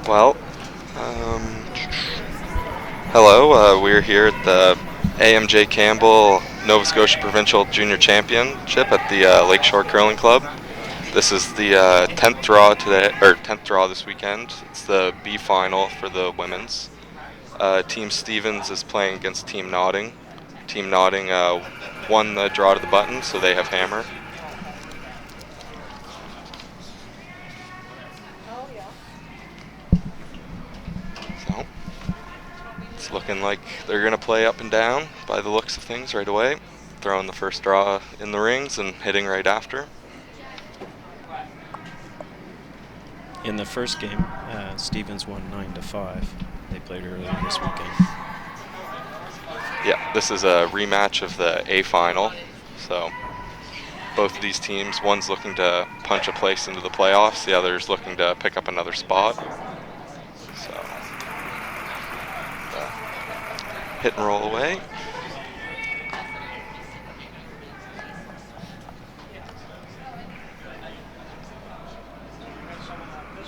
Well, um, hello. We're here at the AMJ Campbell Nova Scotia Provincial Junior Championship at the Lakeshore Curling Club. This is the 10th draw today, or 10th draw this weekend. It's the B final for the women's. Team Stevens is playing against Team Notting. Team Notting won the draw to the button, so they have hammer. So it's looking like they're going to play up and down by the looks of things right away. Throwing the first draw in the rings and hitting right after. In the first game, Stevens won 9-5. They played earlier this weekend. Yeah, this is a rematch of the A final. So both of these teams, one's looking to punch a place into the playoffs, the other's looking to pick up another spot. So hit and roll away.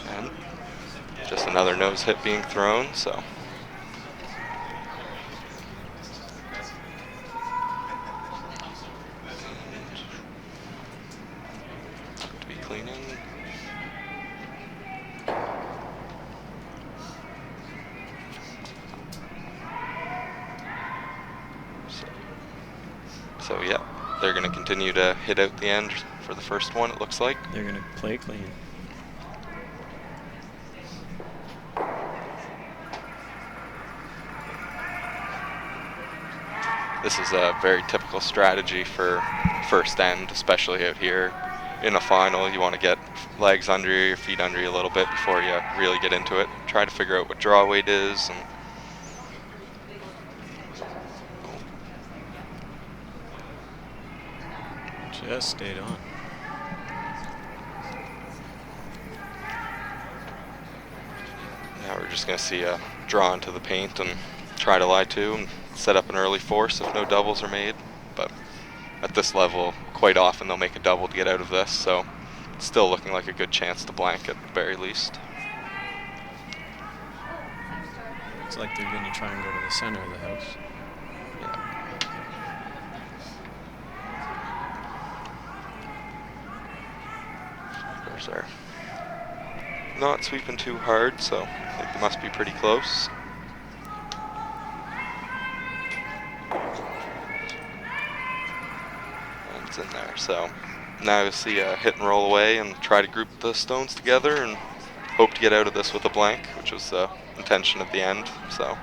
And just another nose hit being thrown, so. To be cleaning. So yeah, they're going to continue to hit out the end for the first one, it looks like. They're going to play clean. This is a very typical strategy for first end, especially out here in a final. You want to get legs under you, your feet under you a little bit before you really get into it. Try to figure out what draw weight is. And just stayed on. Now we're just going to see a draw into the paint and try to lie to and set up an early force if no doubles are made. But at this level, quite often they'll make a double to get out of this, so it's still looking like a good chance to blank at the very least. Looks like they're going to try and go to the center of the house. Yeah. There's our not sweeping too hard, so I think they must be pretty close. And it's in there, so now you'll see a hit and roll away and try to group the stones together and hope to get out of this with a blank, which was the intention at the end, so.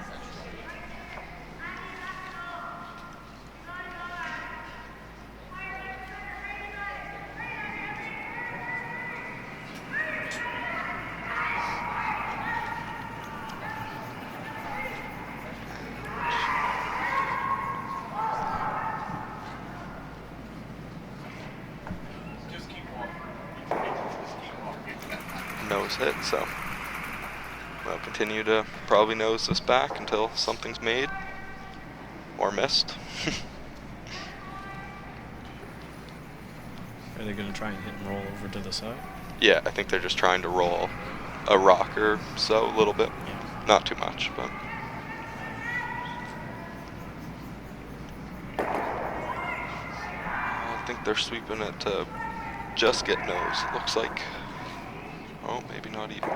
Nose hit, so we'll continue to probably nose this back until something's made or missed. Are they going to try and hit and roll over to the side? Yeah, I think they're just trying to roll a rock or so, a little bit. Yeah. Not too much, but. I think they're sweeping it to just get nose, it looks like. Oh, maybe not even.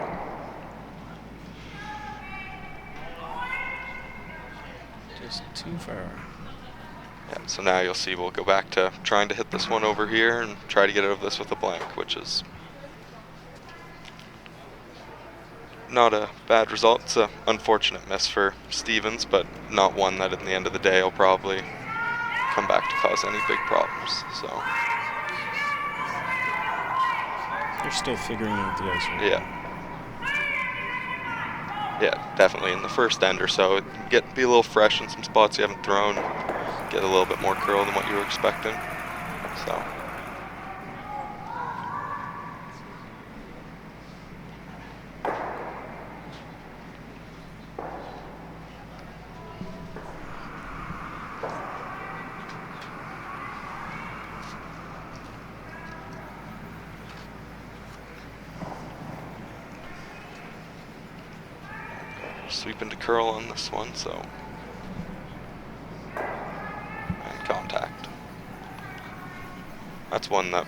Just too far. Yeah, so now you'll see we'll go back to trying to hit this one over here and try to get out of this with a blank, which is not a bad result. It's an unfortunate miss for Stevens, but not one that at the end of the day will probably come back to cause any big problems. So they're still figuring out the ice. Right yeah. Yeah, definitely in the first end or so, be a little fresh in some spots you haven't thrown, get a little bit more curl than what you were expecting. So. sweeping to curl on this one, so. And contact. That's one that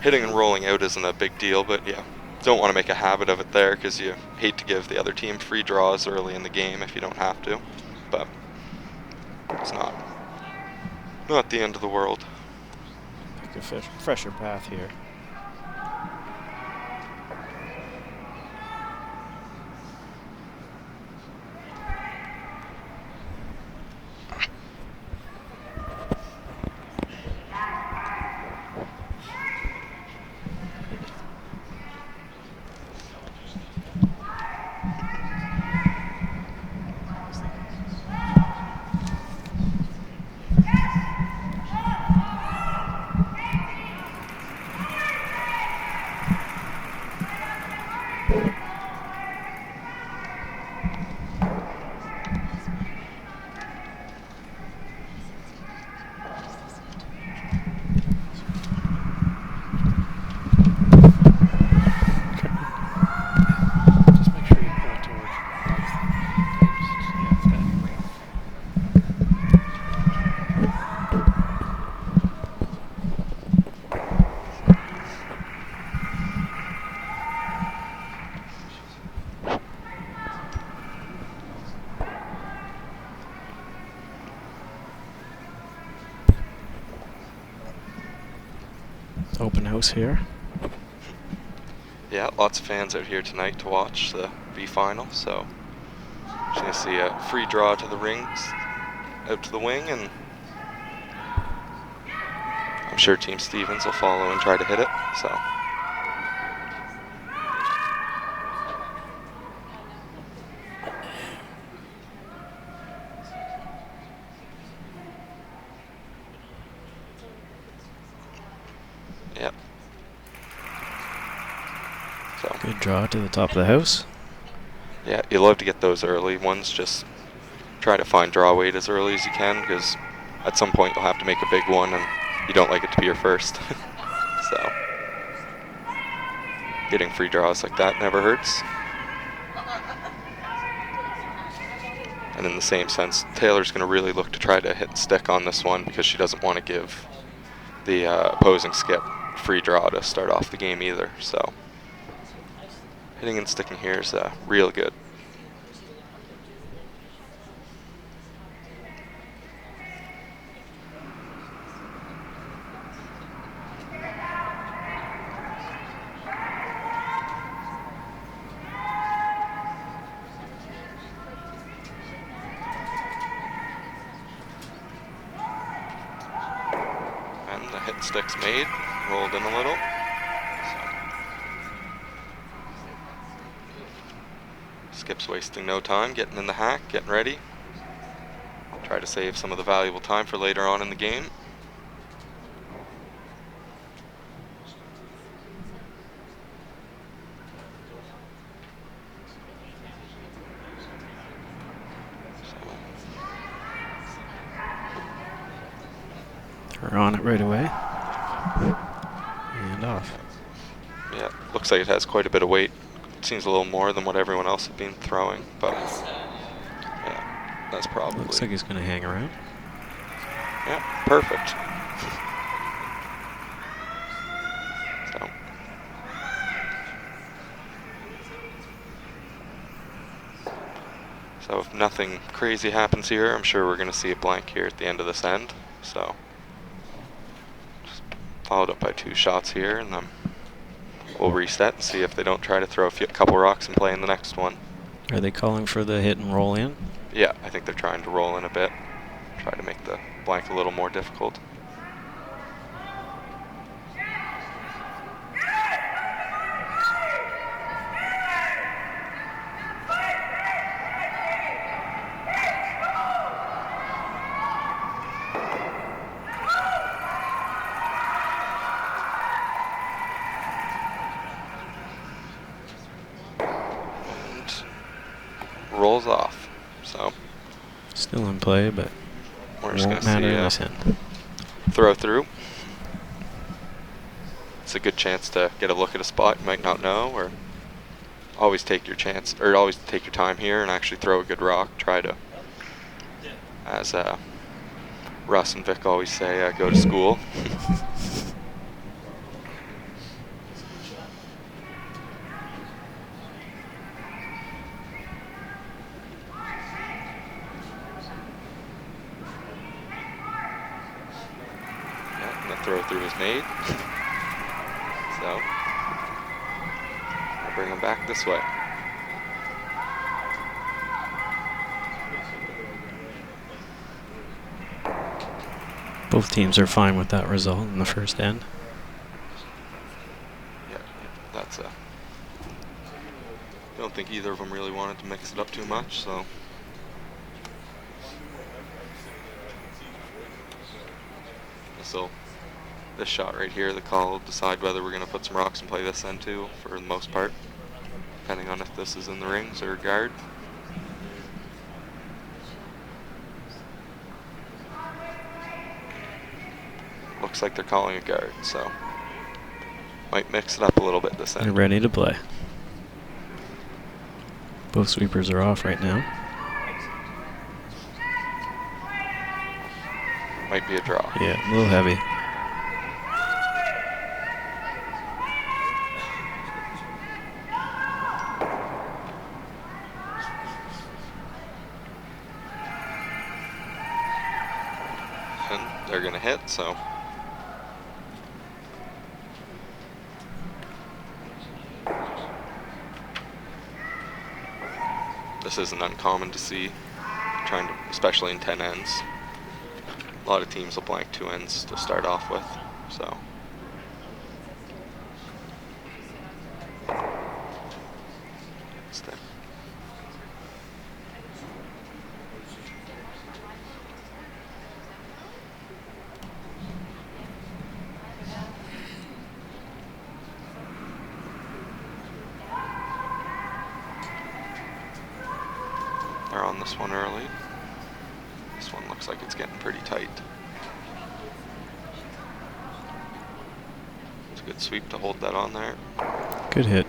hitting and rolling out isn't a big deal, but yeah, don't want to make a habit of it there because you hate to give the other team free draws early in the game if you don't have to. But it's not the end of the world. Pick a fresher path here. Open house here. Yeah, lots of fans out here tonight to watch the V final, so just gonna see a free draw to the rings, out to the wing, and I'm sure Team Stevens will follow and try to hit it, so. Yep. So. Good draw to the top of the house. Yeah, you love to get those early ones. Just try to find draw weight as early as you can, because at some point you'll have to make a big one, and you don't like it to be your first. So getting free draws like that never hurts. And in the same sense, Taylor's going to really look to try to hit stick on this one because she doesn't want to give the opposing skip free draw to start off the game either. So hitting and sticking here is real good. And the hit stick's made, rolled in a little. Skip's wasting no time, getting in the hack, getting ready. Try to save some of the valuable time for later on in the game. We're on it right away. And off. Yeah, looks like it has quite a bit of weight. It seems a little more than what everyone else has been throwing, but yeah, that's probably. Looks like he's going to hang around. Yeah, perfect. So if nothing crazy happens here, I'm sure we're going to see a blank here at the end of this end. So just followed up by 2 shots here, and then we'll reset and see if they don't try to throw a couple rocks and play in the next one. Are they calling for the hit and roll in? Yeah, I think they're trying to roll in a bit. Try to make the blank a little more difficult. Rolls off, so still in play, but we're just won't gonna matter see this end. throw through. It's a good chance to get a look at a spot you might not know, or always take your chance, or always take your time here and actually throw a good rock. Try to, as Russ and Vic always say, go to school. Yeah, and the throw through his made. So, I'll bring him back this way. Both teams are fine with that result in the first end. Yeah, that's I don't think either of them really wanted to mix it up too much, so. This shot right here, the call will decide whether we're going to put some rocks and play this end too, for the most part, depending on if this is in the rings or guard. Looks like they're calling a guard, so might mix it up a little bit this end. They're ready to play. Both sweepers are off right now. Might be a draw. Yeah, a little heavy. And they're going to hit, so. This isn't uncommon to see, especially in 10 ends. A lot of teams will blank 2 ends to start off with, so. They're on this one early. This one looks like it's getting pretty tight. It's a good sweep to hold that on there. Good hit.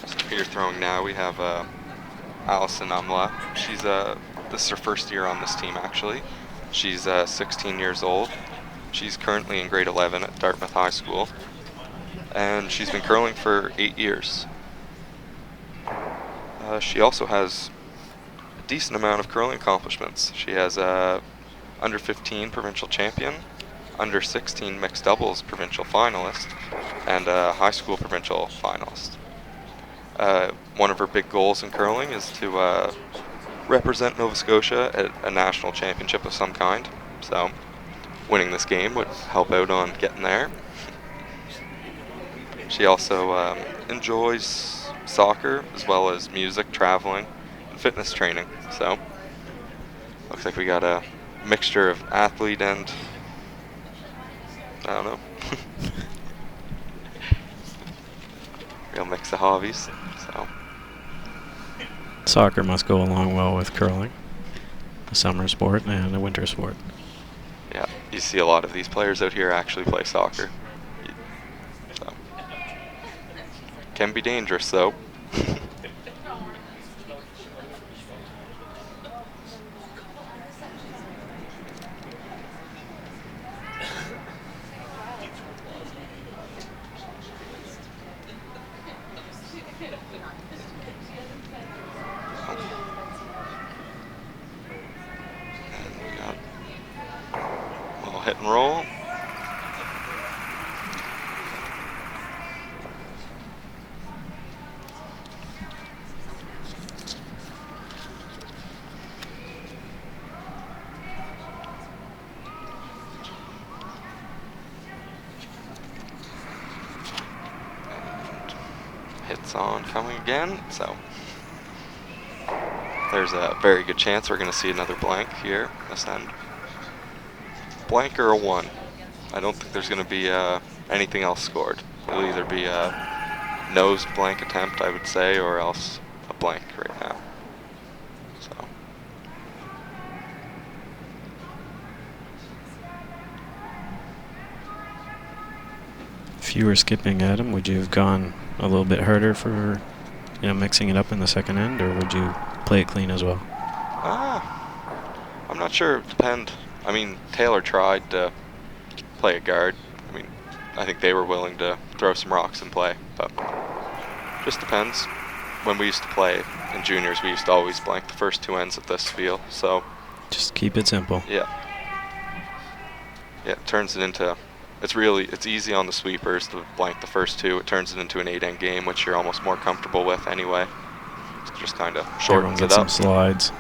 So here throwing now, we have Allison Umla. This is her first year on this team, actually. She's 16 years old. She's currently in grade 11 at Dartmouth High School, and she's been curling for 8 years. She also has a decent amount of curling accomplishments. She has under 15 provincial champion, under 16 mixed doubles provincial finalist, and a high school provincial finalist. One of her big goals in curling is to represent Nova Scotia at a national championship of some kind. So winning this game would help out on getting there. She also enjoys soccer as well as music, traveling, and fitness training. So looks like we got a mixture of athlete and I don't know. Real mix of hobbies. So Soccer must go along well with curling. A summer sport and a winter sport. yeah, you see a lot of these players out here actually play soccer. So can be dangerous though. Hit and roll. And hits on coming again, so there's a very good chance we're going to see another blank here this end. Blank or a 1. I don't think there's going to be anything else scored. It'll either be a nose blank attempt, I would say, or else a blank right now. So. If you were skipping Adam, would you have gone a little bit harder for, mixing it up in the second end, or would you play it clean as well? I'm not sure. It depends. I mean, Taylor tried to play a guard. I mean, I think they were willing to throw some rocks and play, but just depends. When we used to play in juniors, we used to always blank the first 2 ends of this field, so. Just keep it simple. Yeah. Yeah, it turns it into, it's easy on the sweepers to blank the first 2. It turns it into an 8-end game, which you're almost more comfortable with anyway. So it just kind of shortens it up. Some slides.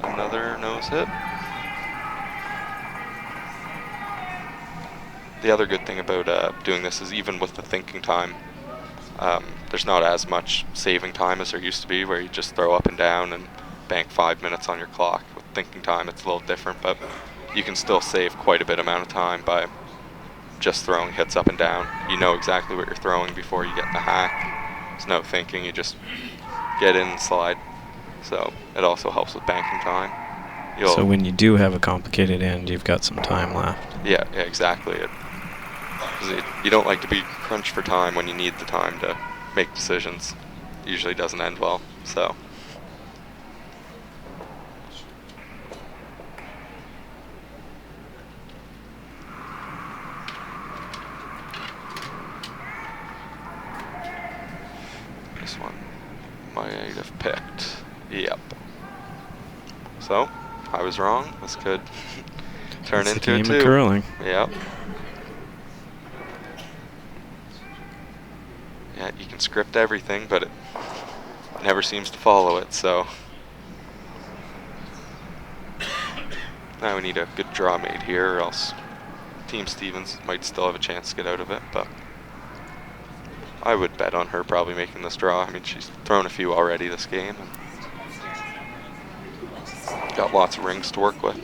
Another nose hit. The other good thing about doing this is even with the thinking time, there's not as much saving time as there used to be, where you just throw up and down and bank 5 minutes on your clock. With thinking time, it's a little different, but you can still save quite a bit amount of time by just throwing hits up and down. You know exactly what you're throwing before you get the hack. There's no thinking, you just get in and slide. So it also helps with banking time. So when you do have a complicated end, you've got some time left. Yeah, exactly. You don't like to be crunched for time when you need the time to make decisions. It usually doesn't end well, so. This one might have picked. Yep. So, I was wrong. This could turn it's into a it game of curling. Yep. Yeah, you can script everything, but it never seems to follow it, so. Now we need a good draw made here, or else Team Stevens might still have a chance to get out of it, but I would bet on her probably making this draw. I mean, she's thrown a few already this game, and got lots of rings to work with.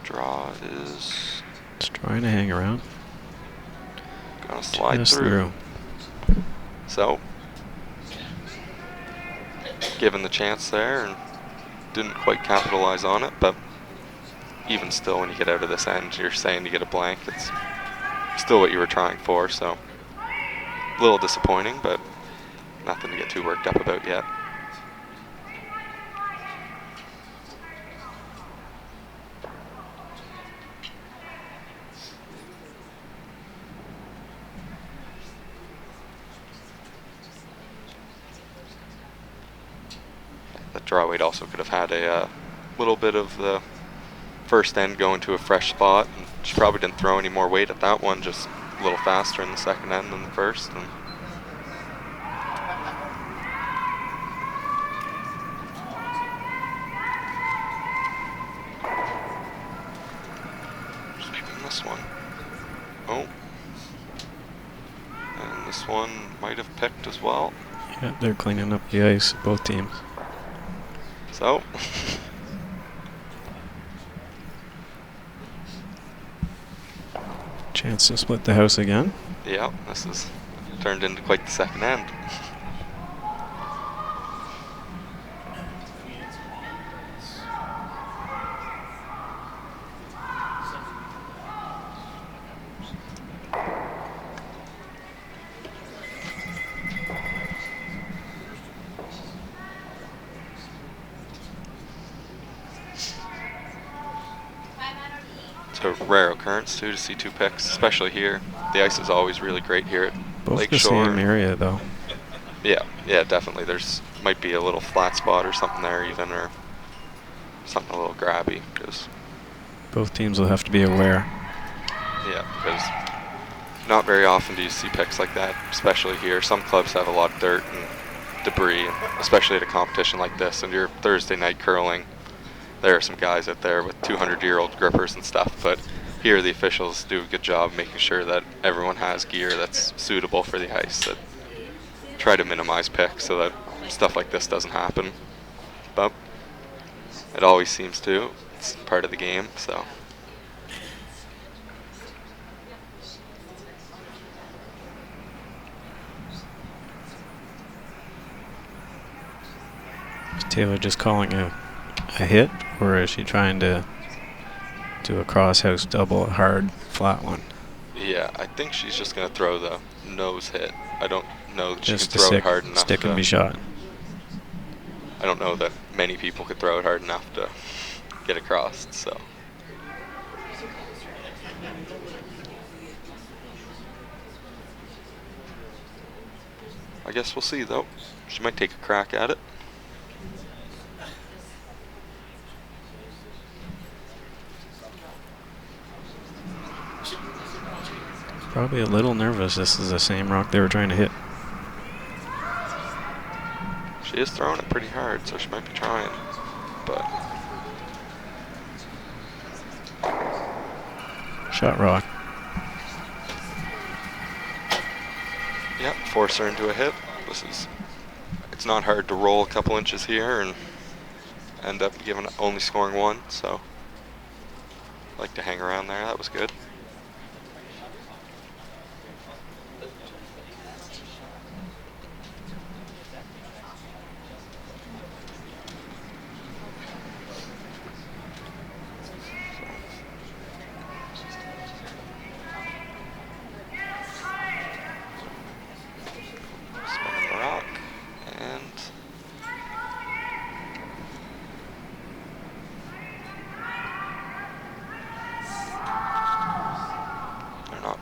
Draw is just trying to hang around. Gonna slide just through. So, given the chance there, and didn't quite capitalize on it, but even still, when you get out of this end, you're saying you get a blank. It's still what you were trying for, so a little disappointing, but nothing to get too worked up about yet. That draw weight also could have had a little bit of the first end going to a fresh spot. And she probably didn't throw any more weight at that one, just a little faster in the second end than the first. And sweeping this one. Oh. And this one might have picked as well. Yeah, they're cleaning up the ice, both teams. So. Chance to split the house again. Yeah, this has turned into quite the second end. It's a rare occurrence too to see 2 picks, especially here. The ice is always really great here at Both Lakeshore. the same area though. Yeah, definitely. There's might be a little flat spot or something there even, or something a little grabby. Because both teams will have to be aware. Yeah, because not very often do you see picks like that, especially here. Some clubs have a lot of dirt, and debris, especially at a competition like this. And your Thursday night curling, there are some guys out there with 200-year-old grippers and stuff, but here the officials do a good job making sure that everyone has gear that's suitable for the ice, that try to minimize picks so that stuff like this doesn't happen. But it always seems to. It's part of the game, so. Is Taylor just calling a hit, or is she trying to do a crosshouse double, a hard, flat one? Yeah, I think she's just going to throw the nose hit. I don't know that Just she can throw it hard enough. Stick and be shot. I don't know that many people could throw it hard enough to get across, so. I guess we'll see, though. She might take a crack at it. Probably a little nervous. This is the same rock they were trying to hit. She is throwing it pretty hard, so she might be trying, but. Shot rock. Yep, force her into a hit. It's not hard to roll a couple inches here and end up only scoring one, so I like to hang around there. That was good.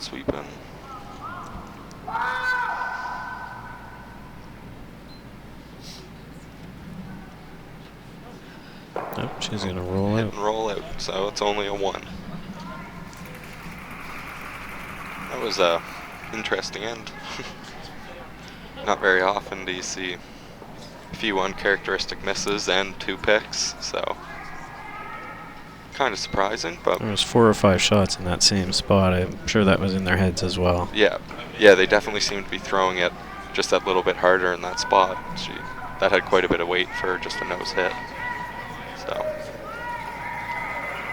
Sweeping. Oh, she's going to roll Hit out. And roll out, so it's only a 1. That was a interesting end. Not very often do you see a few uncharacteristic misses and 2 picks, so kind of surprising, but there was 4 or 5 shots in that same spot. I'm sure that was in their heads as well. Yeah, they definitely seemed to be throwing it just that little bit harder in that spot. That had quite a bit of weight for just a nose hit, so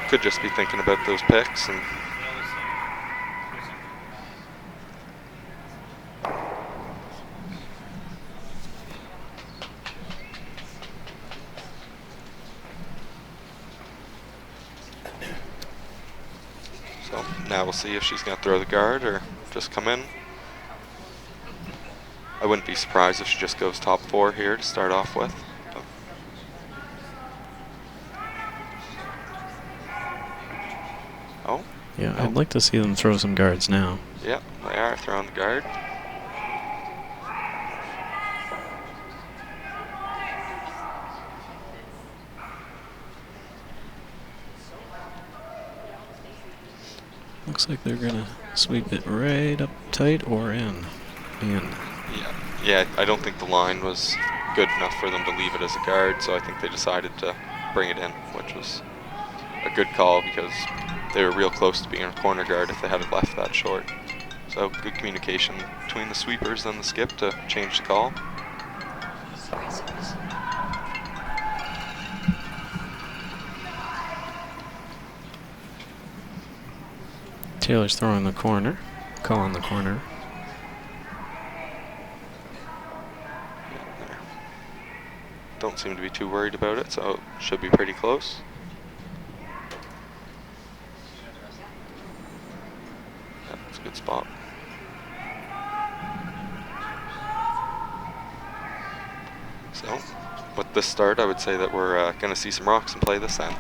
could just be thinking about those picks. And so now we'll see if she's going to throw the guard or just come in. I wouldn't be surprised if she just goes top 4 here to start off with. Oh. Yeah, no. I'd like to see them throw some guards now. Yeah, they are throwing the guard. Looks like they're gonna sweep it right up tight or in. Yeah, I don't think the line was good enough for them to leave it as a guard, so I think they decided to bring it in, which was a good call because they were real close to being a corner guard if they had it left that short. So good communication between the sweepers and the skip to change the call. Taylor's throwing the corner, calling the corner. Don't seem to be too worried about it, so it should be pretty close. Yeah, it's a good spot. So, with this start, I would say that we're going to see some rocks in play this end.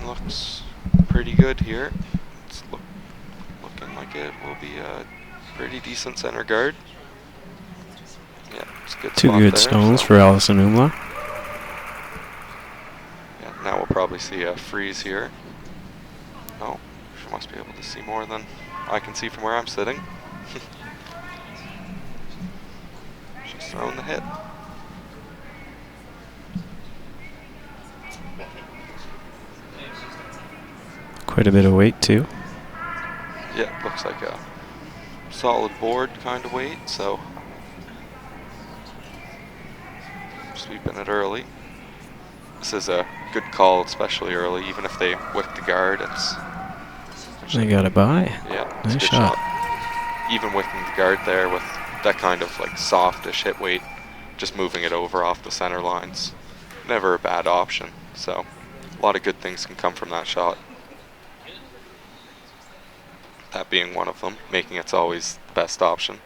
Looks pretty good here. It's looking like it will be a pretty decent center guard. It's a good Two spot good there, stones so. for Allison Umla. Yeah, now we'll probably see a freeze here. Oh, she must be able to see more than I can see from where I'm sitting. She's thrown the hit. Quite a bit of weight, too. Yeah, looks like a solid board kind of weight, so sweeping it early. This is a good call, especially early, even if they whip the guard. They got a bye. Yeah, it's Nice a good shot. Even whipping the guard there with that kind of like softish hit weight, just moving it over off the center lines, never a bad option. So a lot of good things can come from that shot. That being one of them, making it's always the best option.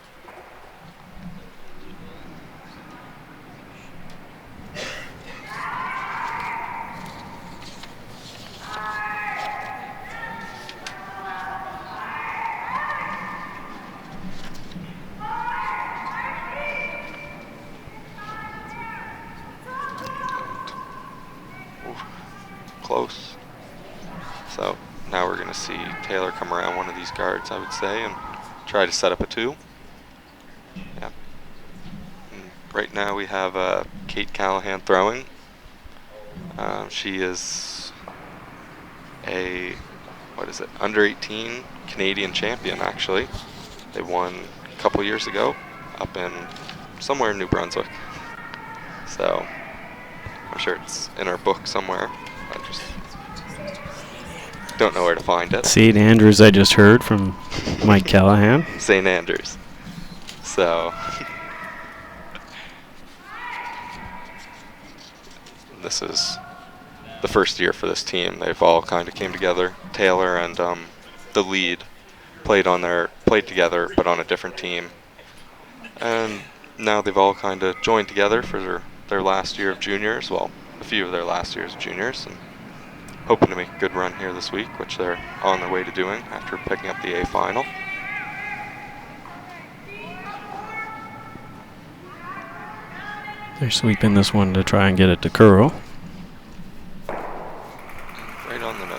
Close. So now we're going to see Taylor come around one of these guards, I would say, and try to set up a 2. Yeah. And right now we have Kate Callahan throwing. She is a, under 18 Canadian champion, actually. They won a couple years ago up in somewhere in New Brunswick. So I'm sure it's in our book somewhere. I just don't know where to find it. St. Andrews, I just heard from Mike Callahan. St. Andrews. So this is the first year for this team. They've all kind of came together. Taylor and the lead played together, but on a different team. And now they've all kind of joined together for their last year of juniors. Well, a few of their last years of juniors, and hoping to make a good run here this week, which they're on their way to doing after picking up the A final. They're sweeping this one to try and get it to curl. Right on the nose.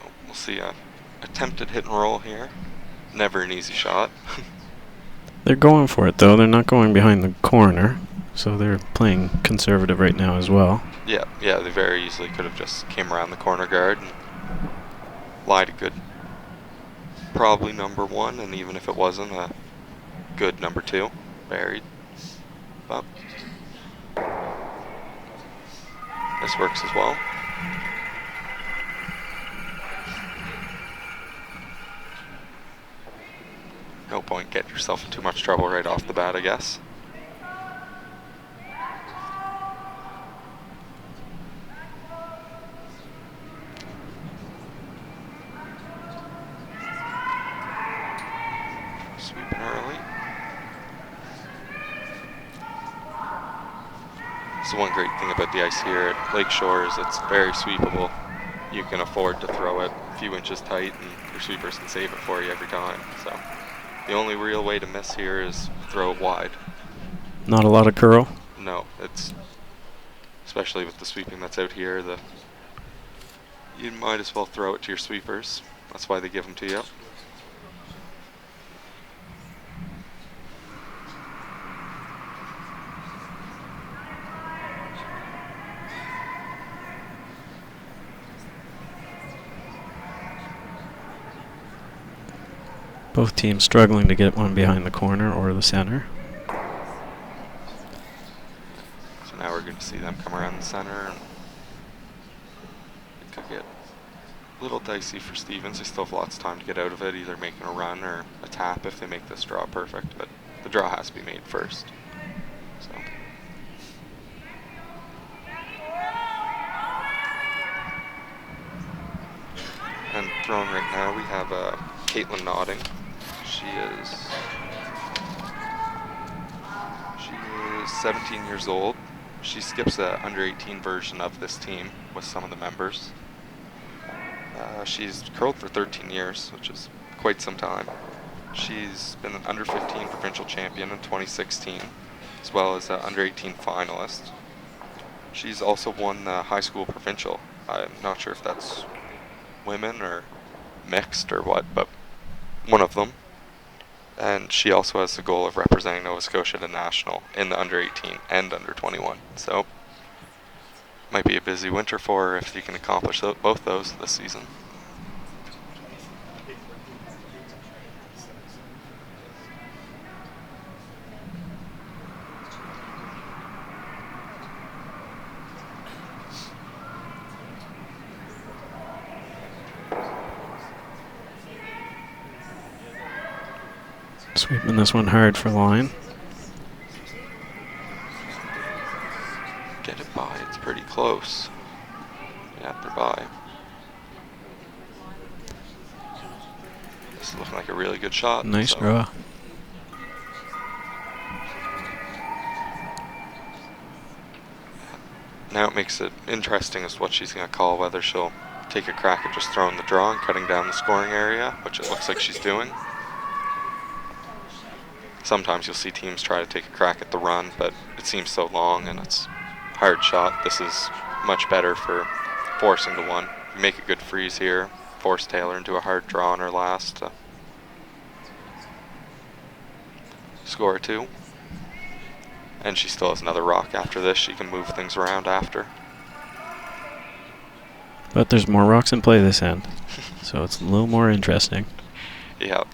So we'll see a attempted hit and roll here. Never an easy shot. They're going for it, though. They're not going behind the corner, so they're playing conservative right now as well. Yeah, they very easily could have just came around the corner guard and lied a good, probably number 1, and even if it wasn't, a good number 2, buried. But this works as well. No point getting yourself in too much trouble right off the bat, I guess. Sweeping early. So one great thing about the ice here at Lakeshore is it's very sweepable. You can afford to throw it a few inches tight and your sweepers can save it for you every time. So the only real way to miss here is throw it wide. Not a lot of curl? No, it's especially with the sweeping that's out here, you might as well throw it to your sweepers. That's why they give them to you. Both teams struggling to get one behind the corner or the center. So now we're going to see them come around the center, and it could get a little dicey for Stevens. They still have lots of time to get out of it, either making a run or a tap if they make this draw perfect, but the draw has to be made first. So and thrown right now we have Caitlin Nodding. She is 17 years old. She skips the under-18 version of this team with some of the members. She's curled for 13 years, which is quite some time. She's been an under-15 provincial champion in 2016, as well as an under-18 finalist. She's also won the high school provincial. I'm not sure if that's women or mixed or what, but one of them. And she also has the goal of representing Nova Scotia to national in the under-18 and under-21. So, might be a busy winter for her if you can accomplish both those this season. Sweeping this one hard for line. Get it by, it's pretty close. Yeah, they're by. This is looking like a really good shot. Nice draw. Now it makes it interesting as to what she's going to call, whether she'll take a crack at just throwing the draw and cutting down the scoring area, which it looks like she's doing. Sometimes you'll see teams try to take a crack at the run, but it seems so long and it's a hard shot. This is much better for forcing the one. You make a good freeze here, force Taylor into a hard draw on her last to score a 2. And she still has another rock after this. She can move things around after. But there's more rocks in play this end, so it's a little more interesting. Yeah.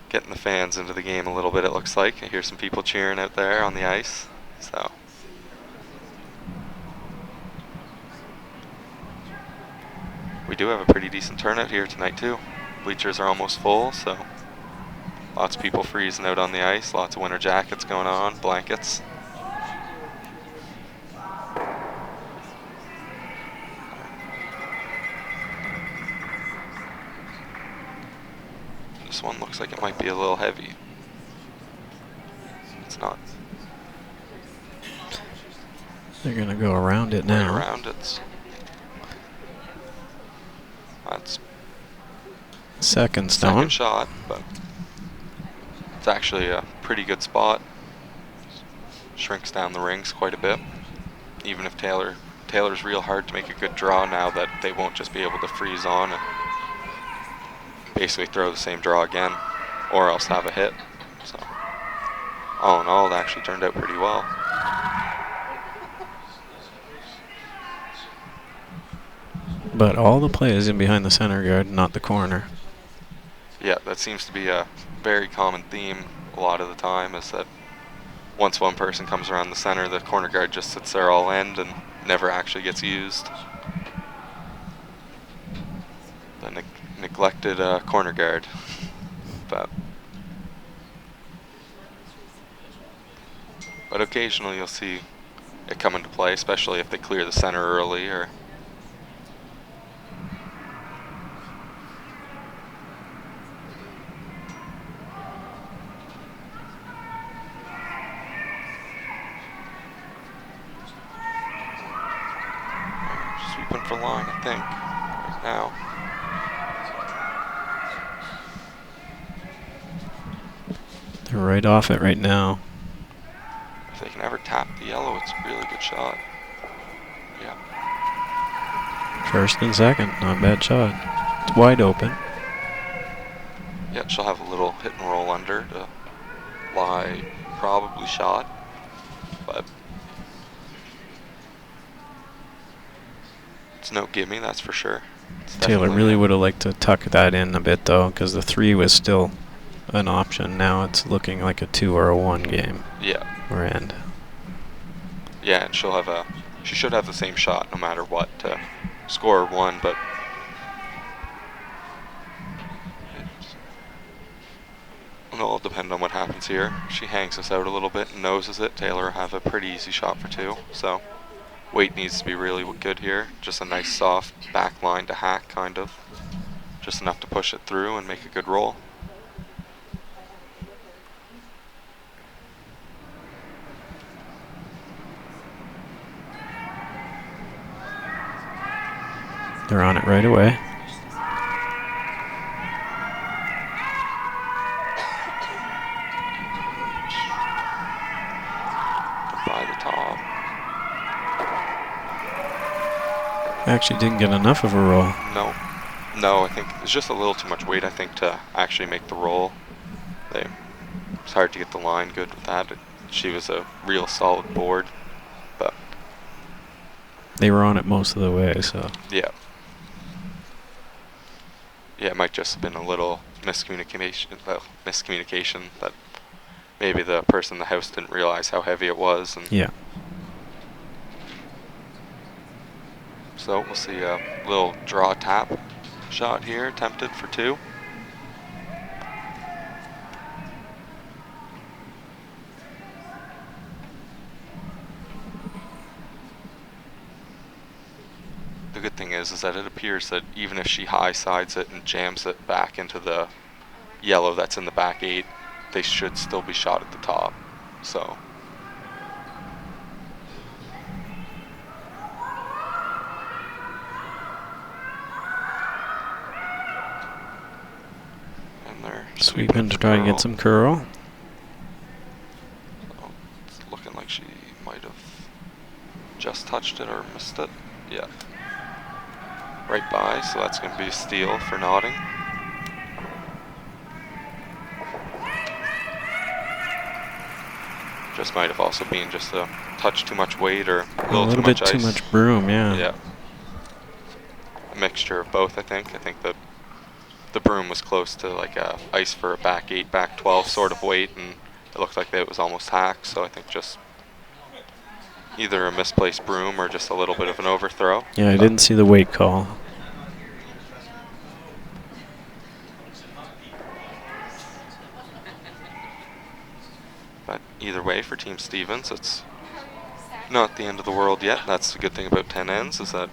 Getting the fans into the game a little bit, it looks like. I hear some people cheering out there on the ice. So we do have a pretty decent turnout here tonight too. Bleachers are almost full, so lots of people freezing out on the ice, lots of winter jackets going on, blankets. This one looks like it might be a little heavy. It's not. They're going to go around it now. Right around it. That's second stone. Second shot, but it's actually a pretty good spot. Shrinks down the rings quite a bit. Even if Taylor's real hard to make a good draw now that they won't just be able to freeze on and basically throw the same draw again, or else have a hit. So, all in all, it actually turned out pretty well. But all the play is in behind the center guard, not the corner. Yeah, that seems to be a very common theme a lot of the time, is that once one person comes around the center, the corner guard just sits there all end and never actually gets used. The neglected corner guard. But occasionally you'll see it come into play, especially if they clear the center early or sweeping for line, I think, right now. They're right off it right now. If they can ever tap the yellow, it's a really good shot. Yeah. First and second, not a bad shot. It's wide open. Yeah, she'll have a little hit and roll under to lie probably shot, but it's no gimme, that's for sure. Taylor really would have liked to tuck that in a bit though, because the 3 was still an option. Now it's looking like a 2 or a 1 game. Yeah. Or end. Yeah, and she should have the same shot no matter what to score 1, but it'll all depend on what happens here. If she hangs us out a little bit and noses it, Taylor will have a pretty easy shot for 2. So weight needs to be really good here. Just a nice soft back line to hack, kind of. Just enough to push it through and make a good roll. They're on it right away. By the top. Actually didn't get enough of a roll. No, I think it's just a little too much weight, I think, to actually make the roll. It's hard to get the line good with that. She was a real solid board, but they were on it most of the way, so. Yeah, it might just have been a little miscommunication that maybe the person in the house didn't realize how heavy it was. And yeah. So we'll see a little draw tap shot here, attempted for 2. The good thing is that it appears that even if she high sides it and jams it back into the yellow that's in the back 8, they should still be shot at the top. So. And they're sweeping to try to get some curl. So it's looking like she might have just touched it or missed it. Yeah. Right by, so that's going to be a steal for nodding. Just might have also been just a touch too much weight or a little bit too too much broom, yeah. Yeah. A mixture of both, I think. I think that the broom was close to like a ice for a back 8, back 12 sort of weight, and it looked like it was almost hacked, so I think just either a misplaced broom or just a little bit of an overthrow. Yeah, I didn't see the weight call. But either way, for Team Stevens, it's not the end of the world yet. That's the good thing about 10 ends, is that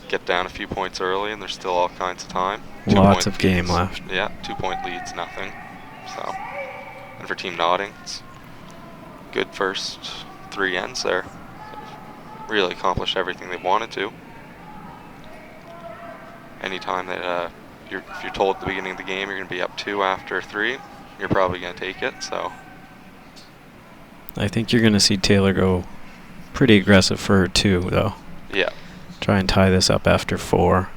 get down a few points early and there's still all kinds of time. Lots of game left. Yeah, 2-point leads, nothing. So, and for Team Nodding, it's good first 3 ends there. Really accomplished everything they wanted to. Anytime that if you're told at the beginning of the game you're going to be up 2 after 3, you're probably going to take it. So I think you're going to see Taylor go pretty aggressive for her 2, though. Yeah. Try and tie this up after 4.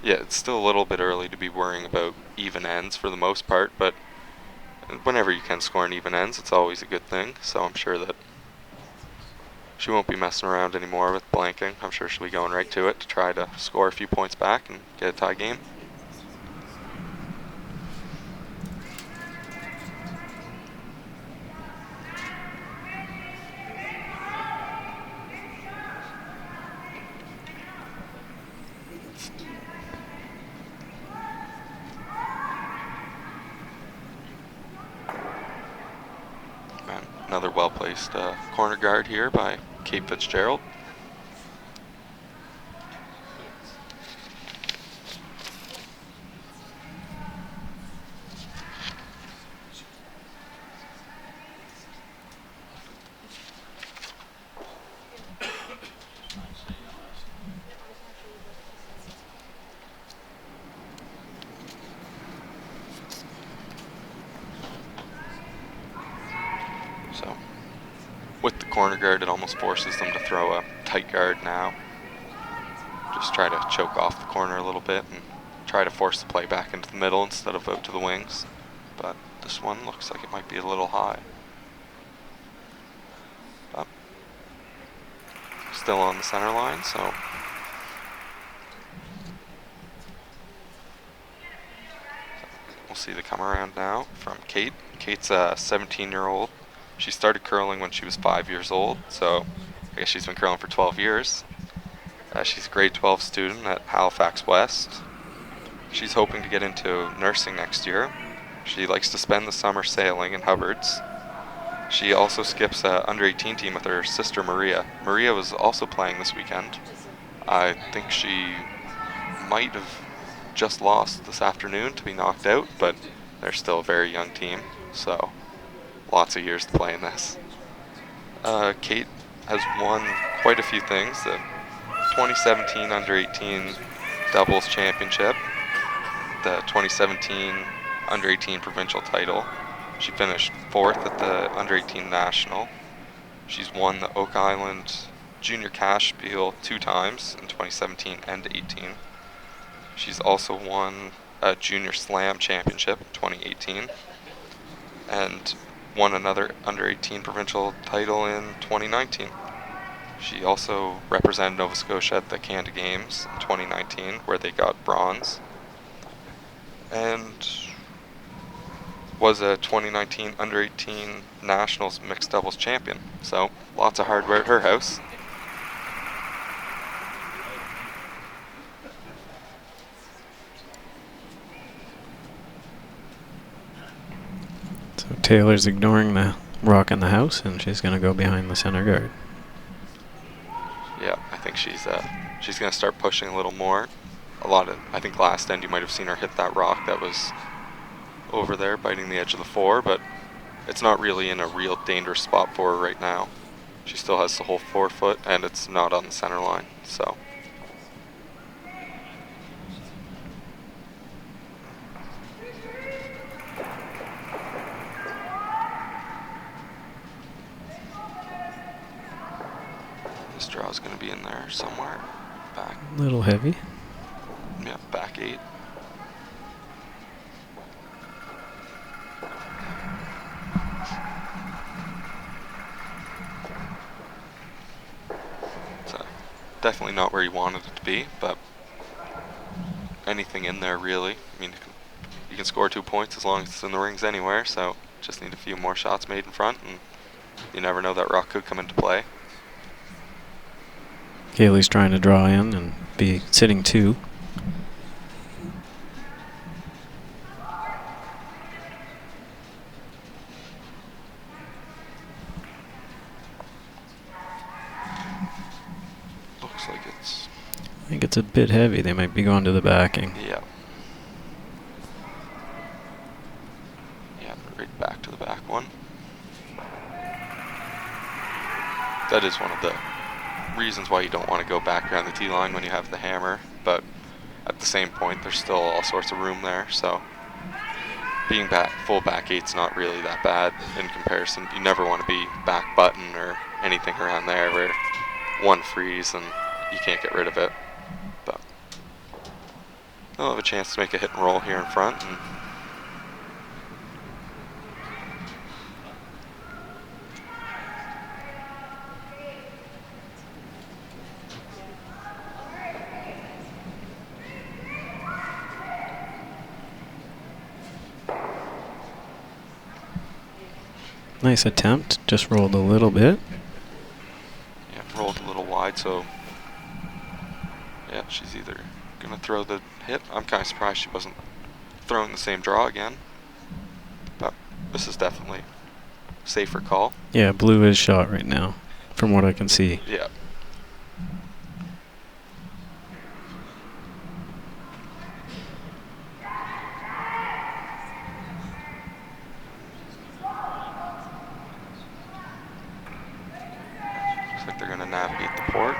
Yeah, it's still a little bit early to be worrying about even ends for the most part, but whenever you can score in even ends, it's always a good thing. So I'm sure that she won't be messing around anymore with blanking. I'm sure she'll be going right to it to try to score a few points back and get a tie game. Another well-placed corner guard here by Kate Fitzgerald. So, with the corner guard, it almost forces them to throw a tight guard now. Just try to choke off the corner a little bit and try to force the play back into the middle instead of out to the wings. But this one looks like it might be a little high. But still on the center line, so we'll see the come around now from Kate. Kate's a 17-year-old. She started curling when she was 5 years old, so I guess she's been curling for 12 years. She's a grade 12 student at Halifax West. She's hoping to get into nursing next year. She likes to spend the summer sailing in Hubbards. She also skips an under-18 team with her sister Maria. Maria was also playing this weekend. I think she might have just lost this afternoon to be knocked out, but they're still a very young team, so lots of years to play in this. Kate has won quite a few things. 2017 Under-18 Doubles Championship, the 2017 Under-18 Provincial title. She finished 4th at the Under-18 National. She's won the Oak Island Junior Cash Spiel 2 times in 2017 and 18. She's also won a Junior Slam Championship in 2018 and won another Under-18 Provincial title in 2019. She also represented Nova Scotia at the Canada Games in 2019, where they got bronze, and was a 2019 Under-18 Nationals Mixed Doubles Champion. So, lots of hardware at her house. So Taylor's ignoring the rock in the house, and she's going to go behind the center guard. Yeah, I think she's going to start pushing a little more. I think last end you might have seen her hit that rock that was over there biting the edge of the 4, but it's not really in a real dangerous spot for her right now. She still has the whole 4-foot, and it's not on the center line, so. This draw's going to be in there somewhere. Back. A little heavy. Yeah, back 8. So, definitely not where you wanted it to be, but anything in there really. I mean, you can score 2 points as long as it's in the rings anywhere, so just need a few more shots made in front, and you never know, that rock could come into play. Kaylee's trying to draw in and be sitting 2. Looks like it's... I think it's a bit heavy. They might be going to the backing. Yeah. Yeah, right back to the back one. That is one of the reasons why you don't want to go back around the tee line when you have the hammer, but at the same point there's still all sorts of room there, so being full back 8's not really that bad in comparison. You never want to be back button or anything around there where one frees and you can't get rid of it. But they'll have a chance to make a hit and roll here in front, and Nice attempt, just rolled a little bit. yeah, rolled a little wide, so yeah, she's either gonna throw the hit. I'm kind of surprised she wasn't throwing the same draw again, but this is definitely a safer call. Yeah, blue is shot right now, from what I can see. Yeah. Looks like they're gonna navigate the port.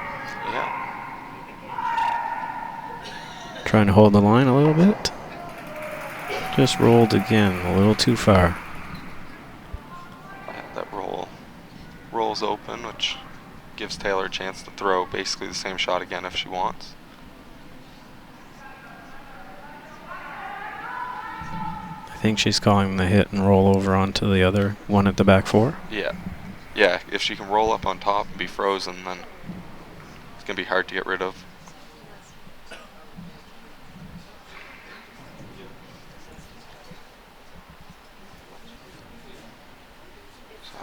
Yeah. Trying to hold the line a little bit. Just rolled again, a little too far. Yeah, that rolls open, which gives Taylor a chance to throw basically the same shot again if she wants. I think she's calling the hit and roll over onto the other one at the back 4. Yeah. Yeah, if she can roll up on top and be frozen, then it's going to be hard to get rid of. So,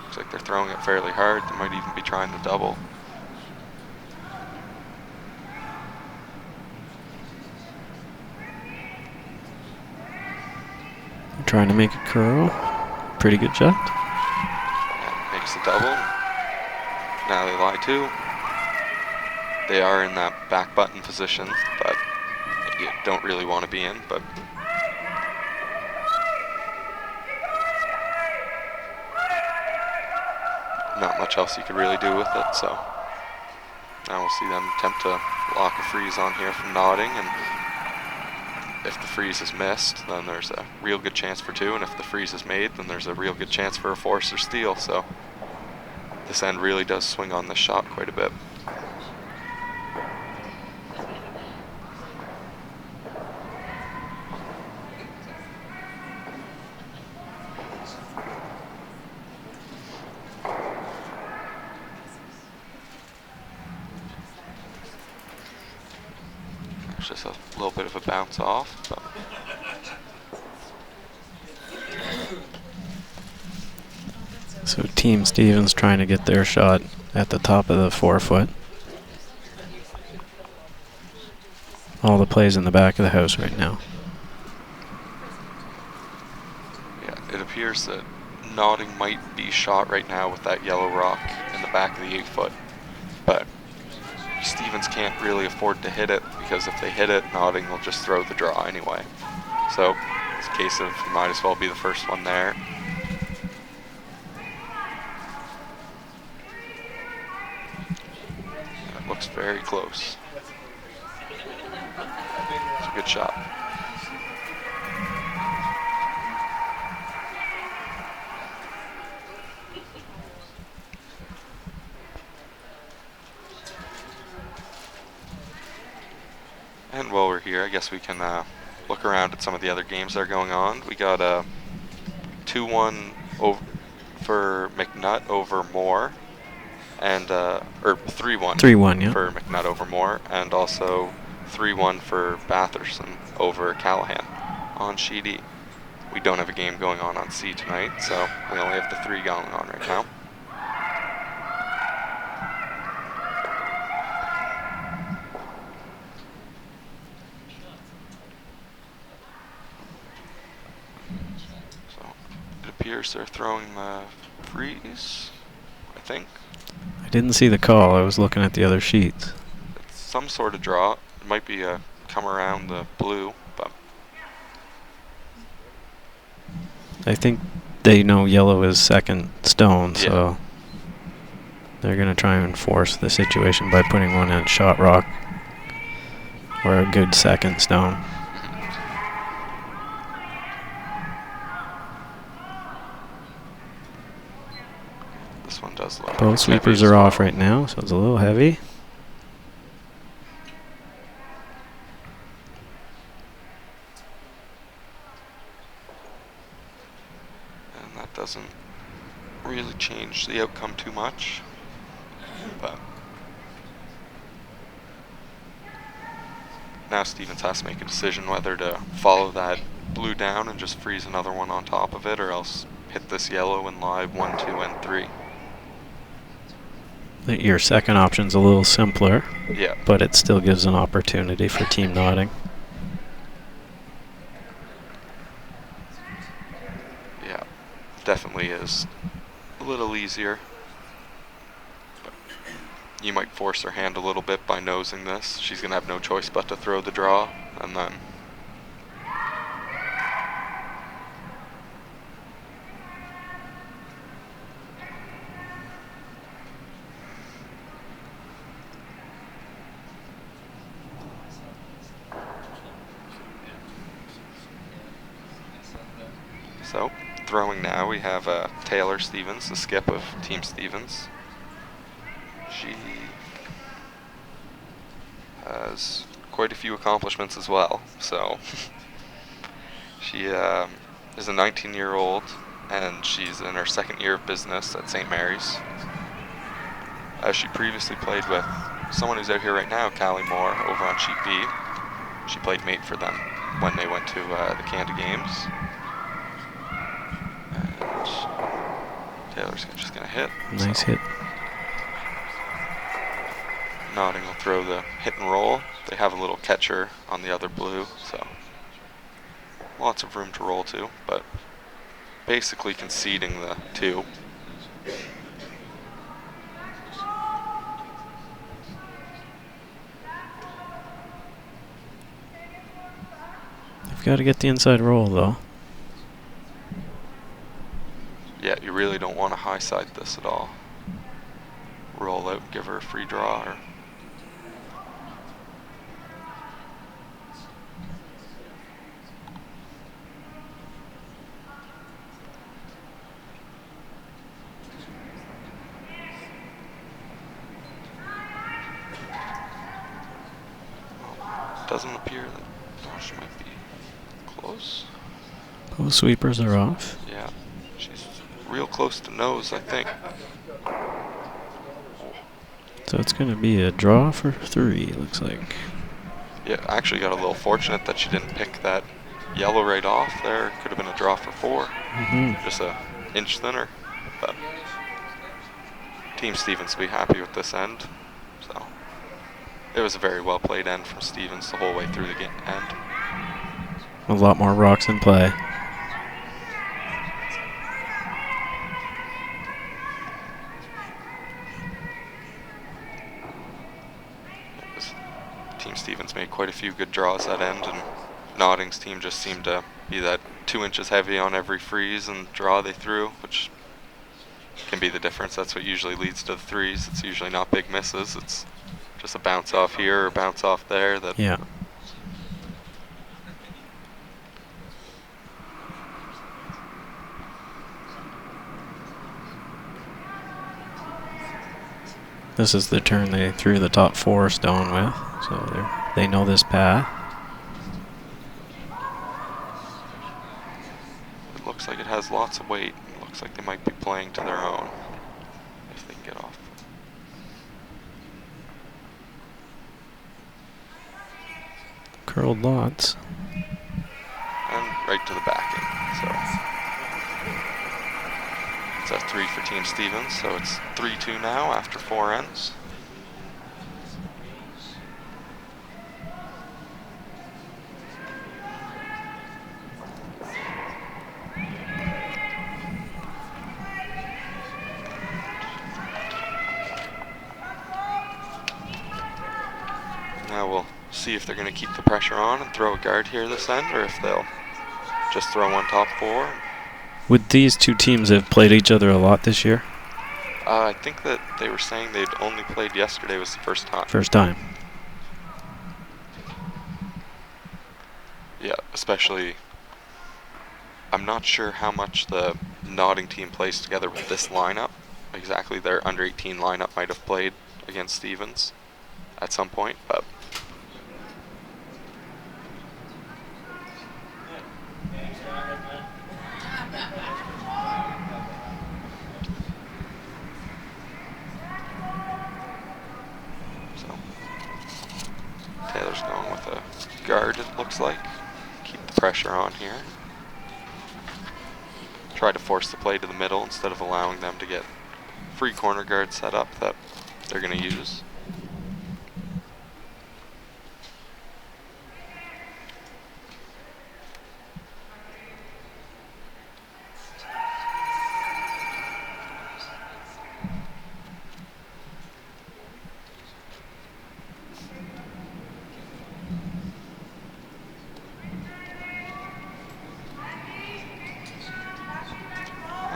looks like they're throwing it fairly hard. They might even be trying to double. Trying to make it curl. Pretty good shot. Yeah, makes the double. Now they lie too. They are in that back button position, but you don't really want to be in. But not much else you could really do with it. So now we'll see them attempt to lock a freeze on here from nodding, and if the freeze is missed, then there's a real good chance for 2, and if the freeze is made, then there's a real good chance for a force or steal. So this end really does swing on this shot quite a bit. There's just a little bit of a bounce off, but So Team Stevens trying to get their shot at the top of the 4-foot. All the plays in the back of the house right now. yeah, it appears that nodding might be shot right now with that yellow rock in the back of the 8-foot, but Stevens can't really afford to hit it, because if they hit it, nodding will just throw the draw anyway. So it's a case of you might as well be the first one there. That looks very close. It's a good shot. And while we're here, I guess we can look around at some of the other games that are going on. We got a 2-1 over for McNutt over Moore, and or 3-1. 3-1, yeah. For McNutt over Moore, and also 3-1 for Batherson over Callahan on Sheet E. We don't have a game going on C tonight, so we only have the 3 going on right now. Appears they're throwing the freeze, I think. I didn't see the call. I was looking at the other sheets. It's some sort of draw. It might be a come around the blue, but I think they know yellow is second stone, so they're going to try and force the situation by putting one at shot rock or a good second stone. this one does look. Both sweepers are off right now, so it's a little heavy. And that doesn't really change the outcome too much, but now Stevens has to make a decision whether to follow that blue down and just freeze another one on top of it, or else hit this yellow in live 1, 2, and 3. Your second option's a little simpler, Yeah, but it still gives an opportunity for team nodding. yeah, definitely is a little easier. But you might force her hand a little bit by nosing this. She's gonna have no choice but to throw the draw, and then so, throwing now, we have Taylor Stevens, the skip of Team Stevens. She has quite a few accomplishments as well. So, she is a 19-year-old, and she's in her second year of business at St. Mary's. She previously played with someone who's out here right now, Callie Moore, over on Sheet B. She played mate for them when they went to the Canada Games. Taylor's just going to hit. Nice hit. Nodding will throw the hit and roll. They have a little catcher on the other blue, so lots of room to roll to, but basically conceding the 2. They've got to get the inside roll, though. Yeah, you really don't want to high side this at all. roll out and give her a free draw. Or doesn't appear that she might be close. Both sweepers are off. Yeah, she's real close to nose, I think. So it's going to be a draw for 3, looks like. Yeah, actually got a little fortunate that she didn't pick that yellow right off there. Could have been a draw for 4. Just an inch thinner. But Team Stevens will be happy with this end. So it was a very well played end from Stevens the whole way through the end. A lot more rocks in play. Team Stevens made quite a few good draws that end, and Notting's team just seemed to be that 2 inches heavy on every freeze and draw they threw, which can be the difference. That's what usually leads to the threes. It's usually not big misses. It's just a bounce off here or bounce off there. That yeah. This is the turn they threw the top 4 stone with, so they know this path. It looks like it has lots of weight. It looks like they might be playing to their own if they can get off. Curled lots. And right to the backing. So it's a 3 for Team Stevens, so it's 3-2 now after 4 ends. Now we'll see if they're going to keep the pressure on and throw a guard here this end, or if they'll just throw one top 4. Would these two teams have played each other a lot this year? I think that they were saying they'd only played yesterday was the first time. First time. Yeah, especially, I'm not sure how much the Notting team plays together with this lineup. Exactly, their under 18 lineup might have played against Stevens at some point, but Taylor's going with a guard, it looks like. Keep the pressure on here. Try to force the play to the middle instead of allowing them to get free corner guard set up that they're going to use.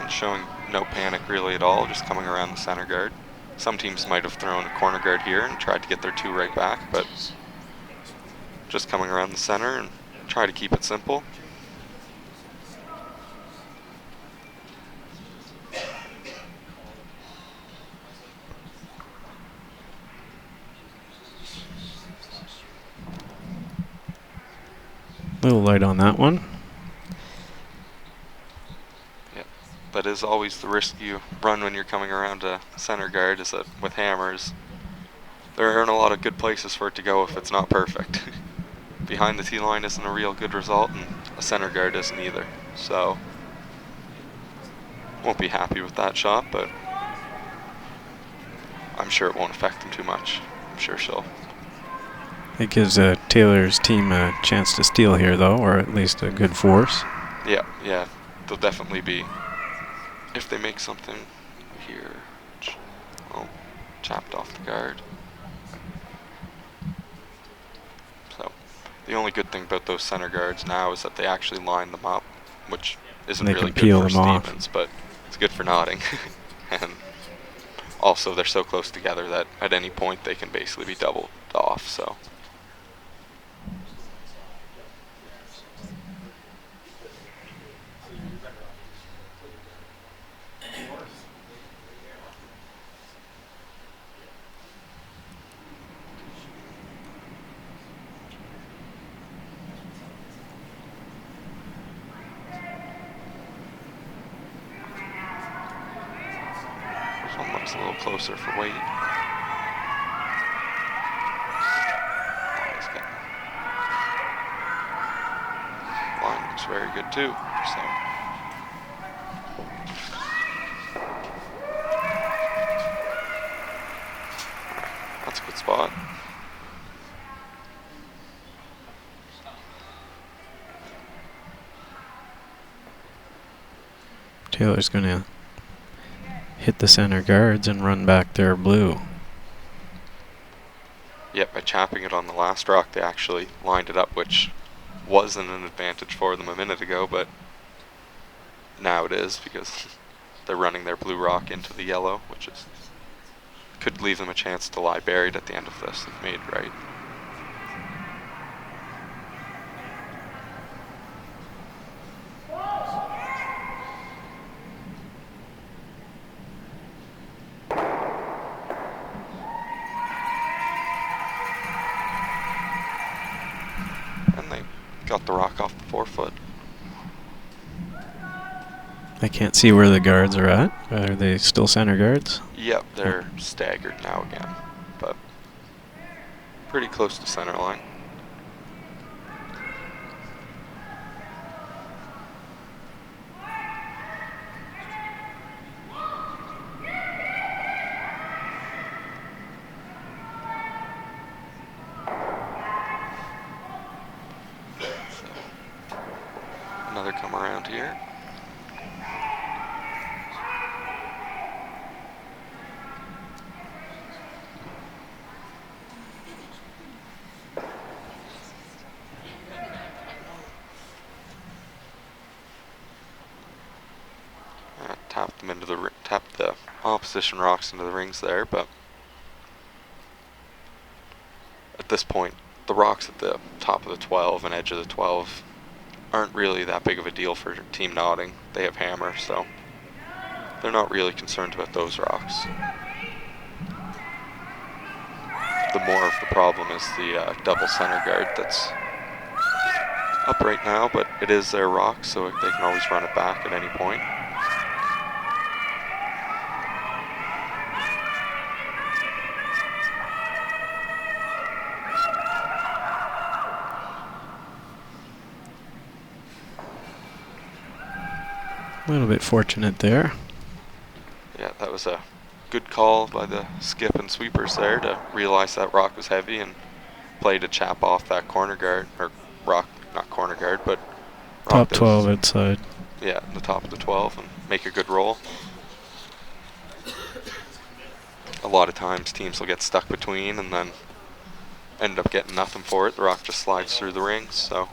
Showing no panic really at all, just coming around the center guard. Some teams might have thrown a corner guard here and tried to get their 2 right back, but just coming around the center and try to keep it simple. Little light on that one. That is always the risk you run when you're coming around a center guard, is that with hammers, there aren't a lot of good places for it to go if it's not perfect. Behind the tee line isn't a real good result, and a center guard isn't either. So, won't be happy with that shot, but I'm sure it won't affect them too much. I'm sure she'll. It gives Taylor's team a chance to steal here, though, or at least a good force. Yeah, they'll definitely be. If they make something here, oh, chapped off the guard. So, the only good thing about those center guards now is that they actually line them up, which isn't they really can peel good for them Stevens, off. but it's good for Notting. And also they're so close together that at any point they can basically be doubled off. So. This one looks a little closer for weight. Line looks very good too. So. That's a good spot. Taylor's going to hit the center guards and run back their blue. Yep, by chapping it on the last rock, they actually lined it up, which wasn't an advantage for them a minute ago, but now it is because they're running their blue rock into the yellow, which is could leave them a chance to lie buried at the end of this if made right. And they got the rock off the 4-foot. I can't see where the guards are at. Are they still center guards? Yep, they're staggered now again, but pretty close to center line. Another come around here. Tap the opposition rocks into the rings there, but at this point, the rocks at the top of the 12 and edge of the 12 aren't really that big of a deal for Team Notting. They have hammer, so they're not really concerned about those rocks. The more of the problem is the double center guard that's up right now, but it is their rock, so they can always run it back at any point. A little bit fortunate there. Yeah, that was a good call by the skip and sweepers there to realize that rock was heavy and play to chap off that corner guard, or rock, not corner guard, but rock top 12 outside. Yeah, the top of the 12 and make a good roll. A lot of times teams will get stuck between and then end up getting nothing for it. The rock just slides through the rings, so.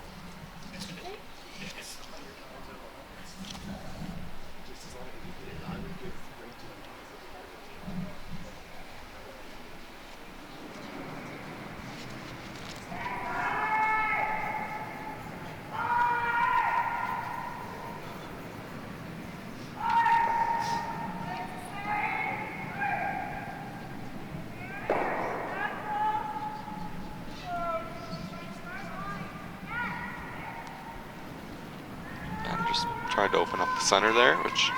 Tried to open up the center there, which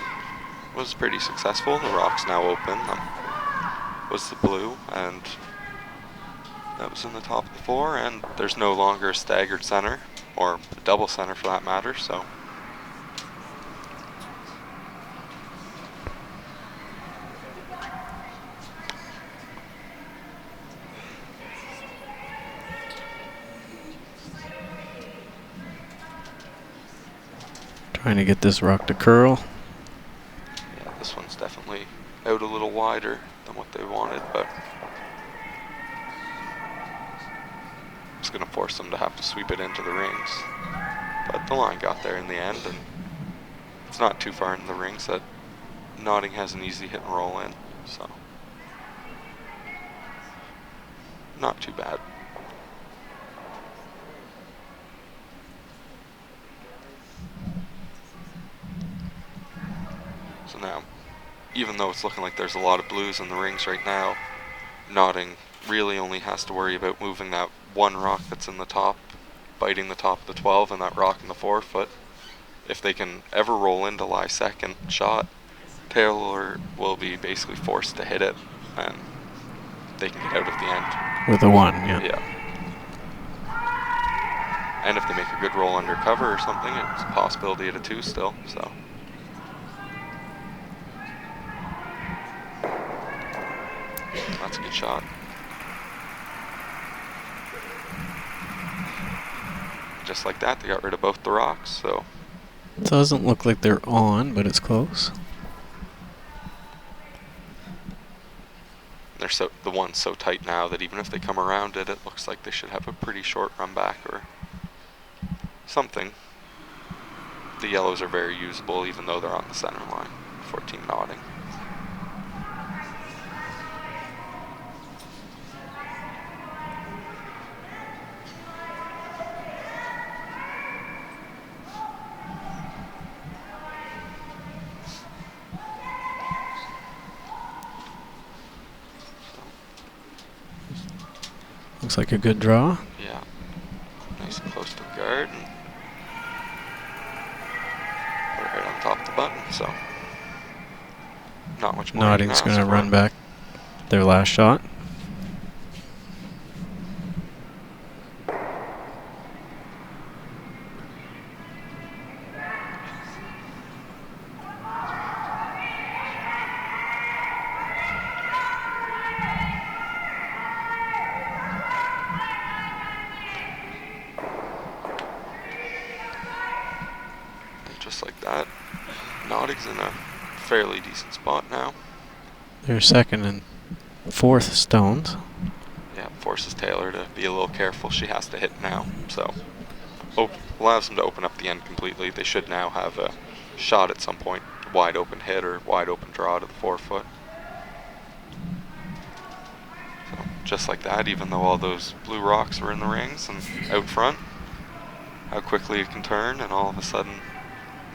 was pretty successful. The rock's now open. Was the blue, and that was in the top of the 4, and there's no longer a staggered center, or a double center for that matter, so. Trying to get this rock to curl. Yeah, this one's definitely out a little wider than what they wanted, but it's going to force them to have to sweep it into the rings. But the line got there in the end, and it's not too far in the rings that Notting has an easy hit and roll in, so. not too bad. So now, even though it's looking like there's a lot of blues in the rings right now, Notting really only has to worry about moving that one rock that's in the top, biting the top of the 12 and that rock in the 4-foot. If they can ever roll into lie second shot, Taylor will be basically forced to hit it, and they can get out at the end. With a 1, yeah. Yeah. And if they make a good roll under cover or something, it's a possibility at a 2 still, so. That's a good shot. Just like that, they got rid of both the rocks, so. Doesn't look like they're on, but it's close. They're the one's so tight now that even if they come around it, it looks like they should have a pretty short run back or something. The yellows are very usable even though they're on the center line for Team Notting. Looks like a good draw. Yeah. Nice and close to the guard. And right on top of the button, so not much more. Notting's going to run back their last shot. Just like that, Notting's in a fairly decent spot now. They're second and fourth stones. Yeah, forces Taylor to be a little careful. She has to hit now, so allows them to open up the end completely. They should now have a shot at some point, wide open hit or wide open draw to the 4-foot. So just like that, even though all those blue rocks were in the rings and out front, how quickly it can turn, and all of a sudden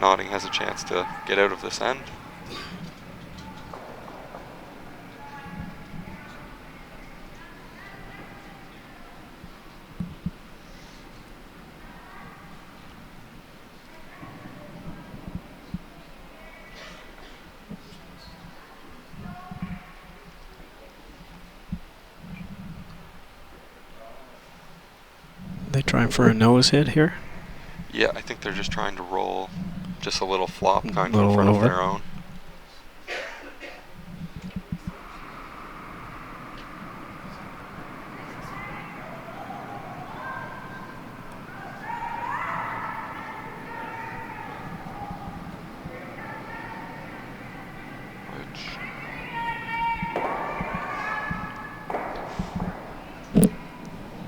Notting has a chance to get out of this end. They trying for a nose hit here? Yeah, I think they're just trying to roll just a little flop kind of Little in front over. of their own.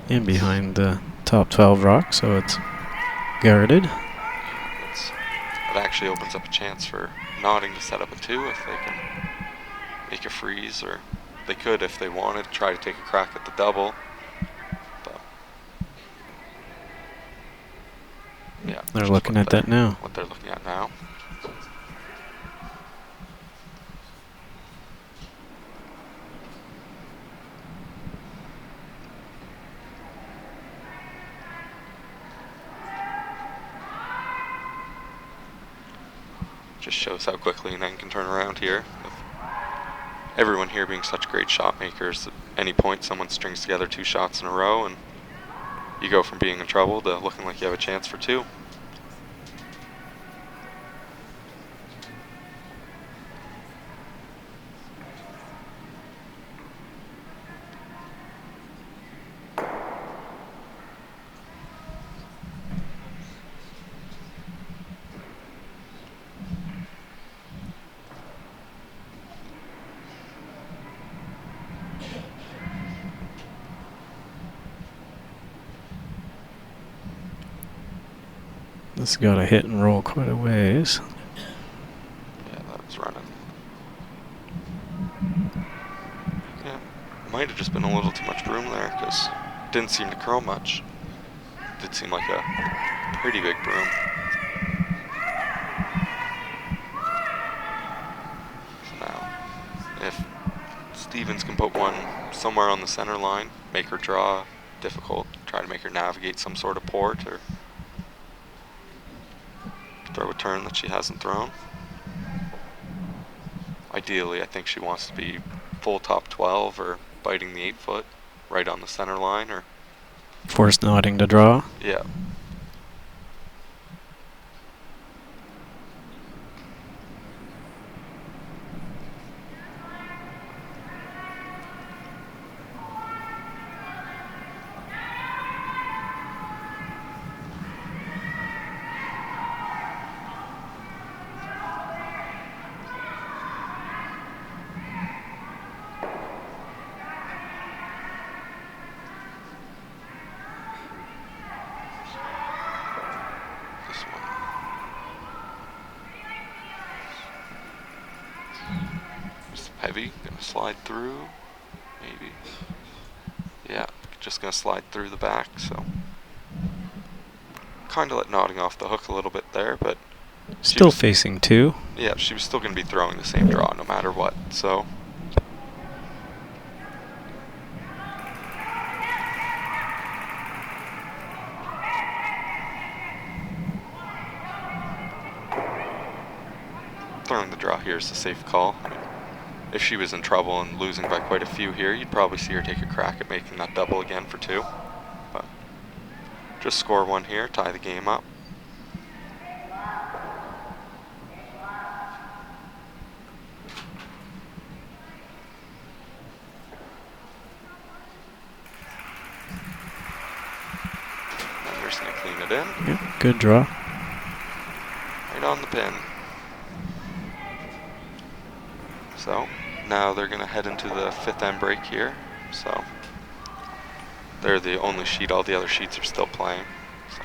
In behind the top 12 rock, so it's guarded. It actually opens up a chance for Notting to set up a 2 if they can make a freeze, or they could if they wanted to try to take a crack at the double. But yeah, They're looking at that now. What they're looking at now. Just shows how quickly Nang can turn around here. With everyone here being such great shot makers, at any point someone strings together 2 shots in a row and you go from being in trouble to looking like you have a chance for 2. This got to hit and roll quite a ways. Yeah, that was running. Yeah, Might have just been a little too much broom there because it didn't seem to curl much. Did seem like a pretty big broom. So now, if Stevens can put one somewhere on the center line, make her draw difficult, try to make her navigate some sort of port or throw a turn that she hasn't thrown. Ideally, I think she wants to be full top 12 or biting the 8-foot right on the center line, or force nodding to draw. Yeah. This one. Just heavy, gonna slide through, maybe. Yeah, just gonna slide through the back, so kind of let nodding off the hook a little bit there, but Still facing 2. Yeah, she was still gonna be throwing the same draw no matter what, so. Throwing the draw here is a safe call. I mean, if she was in trouble and losing by quite a few here, you'd probably see her take a crack at making that double again for 2. But just score 1 here, tie the game up. And we're just gonna clean it in. Yeah, good draw. Right on the pin. So now they're gonna head into the 5th end break here. So they're the only sheet, all the other sheets are still playing. So.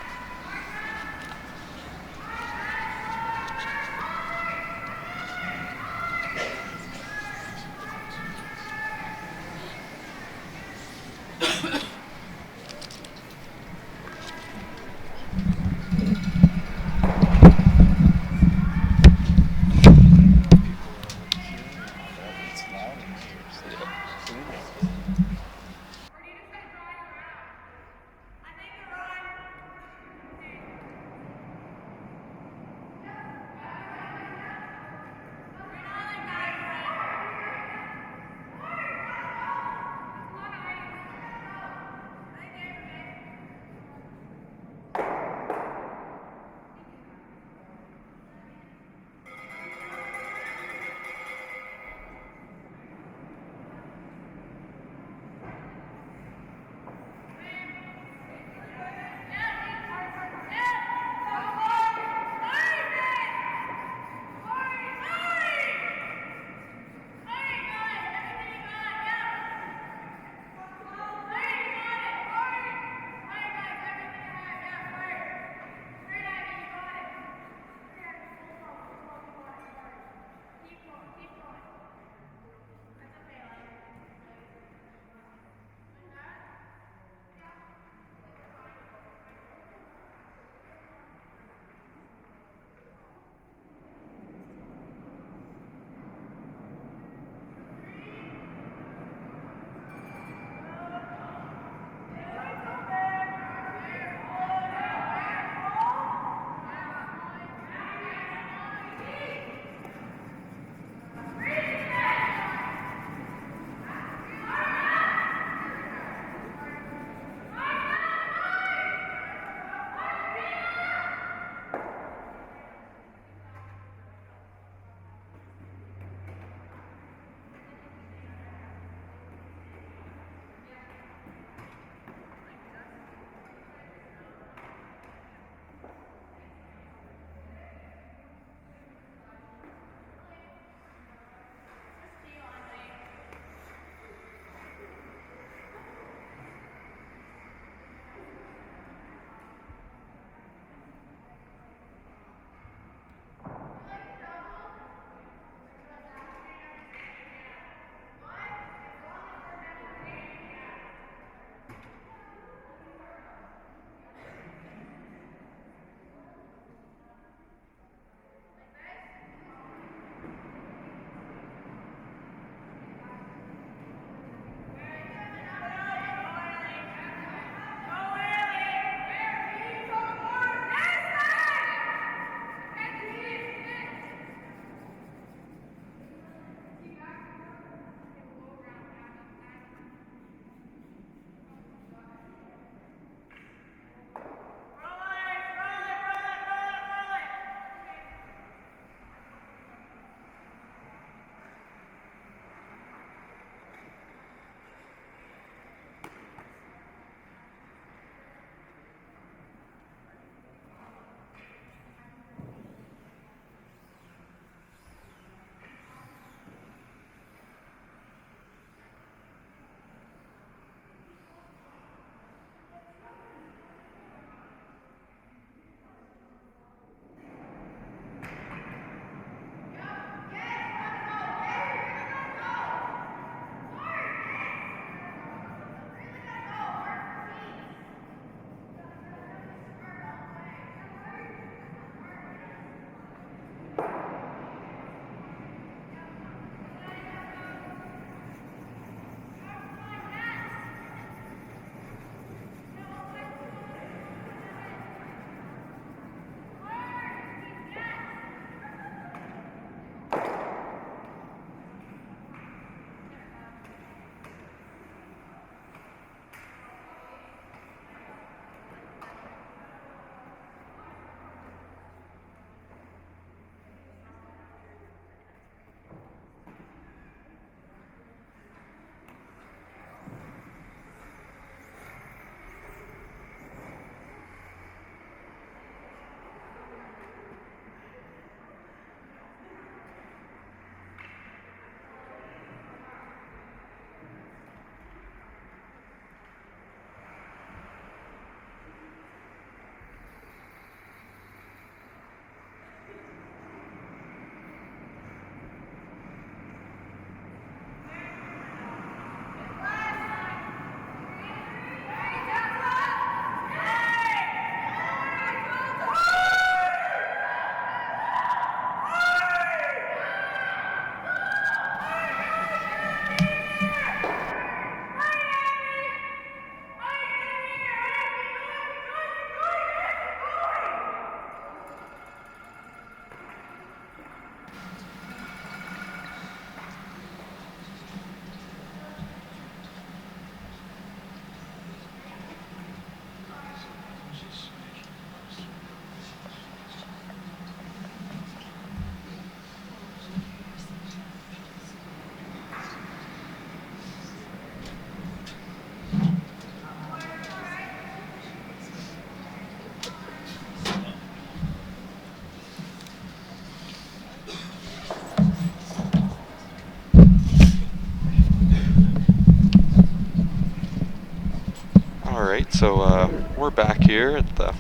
So we're back here at the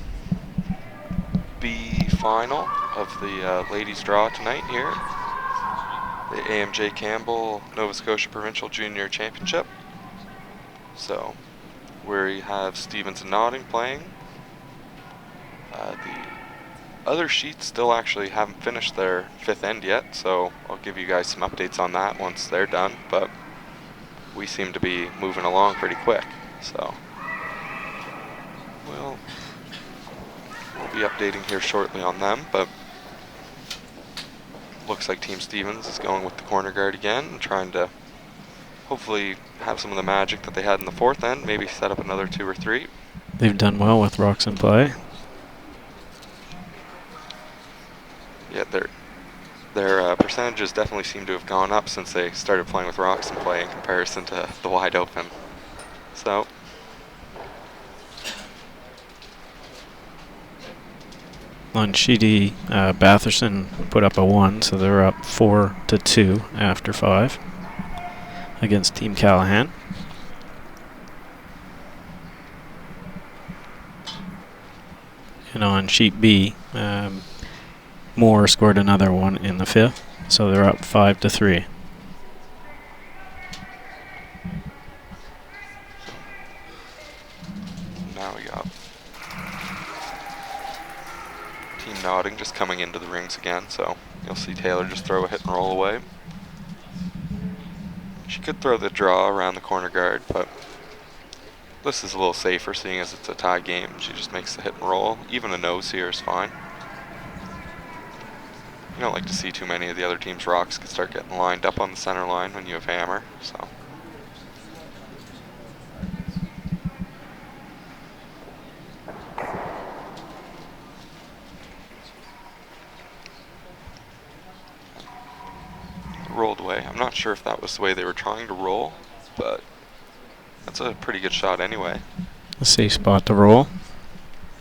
B final of the ladies draw tonight here. The AMJ Campbell Nova Scotia Provincial Junior Championship. So we have Stevens and Notting playing. The other sheets still actually haven't finished their fifth end yet, so I'll give you guys some updates on that once they're done, but we seem to be moving along pretty quick, so we'll be updating here shortly on them, but looks like Team Stevens is going with the corner guard again and trying to hopefully have some of the magic that they had in the fourth end, maybe set up another 2 or 3. They've done well with rocks in play. Yeah, their percentages definitely seem to have gone up since they started playing with rocks in play in comparison to the wide open. So On Sheedy, Batherson put up a 1, so they're up 4-2 after 5 against Team Callahan. And on Sheet B, Moore scored another 1 in the 5th, so they're up 5-3. now we got Team Notting just coming into the rings again, so you'll see Taylor just throw a hit and roll away. She could throw the draw around the corner guard, but this is a little safer seeing as it's a tie game. She just makes the hit and roll. Even a nose here is fine. You don't like to see too many of the other team's rocks could start getting lined up on the center line when you have hammer, so. Rolled away. I'm not sure if that was the way they were trying to roll, but that's a pretty good shot anyway. A safe spot to roll.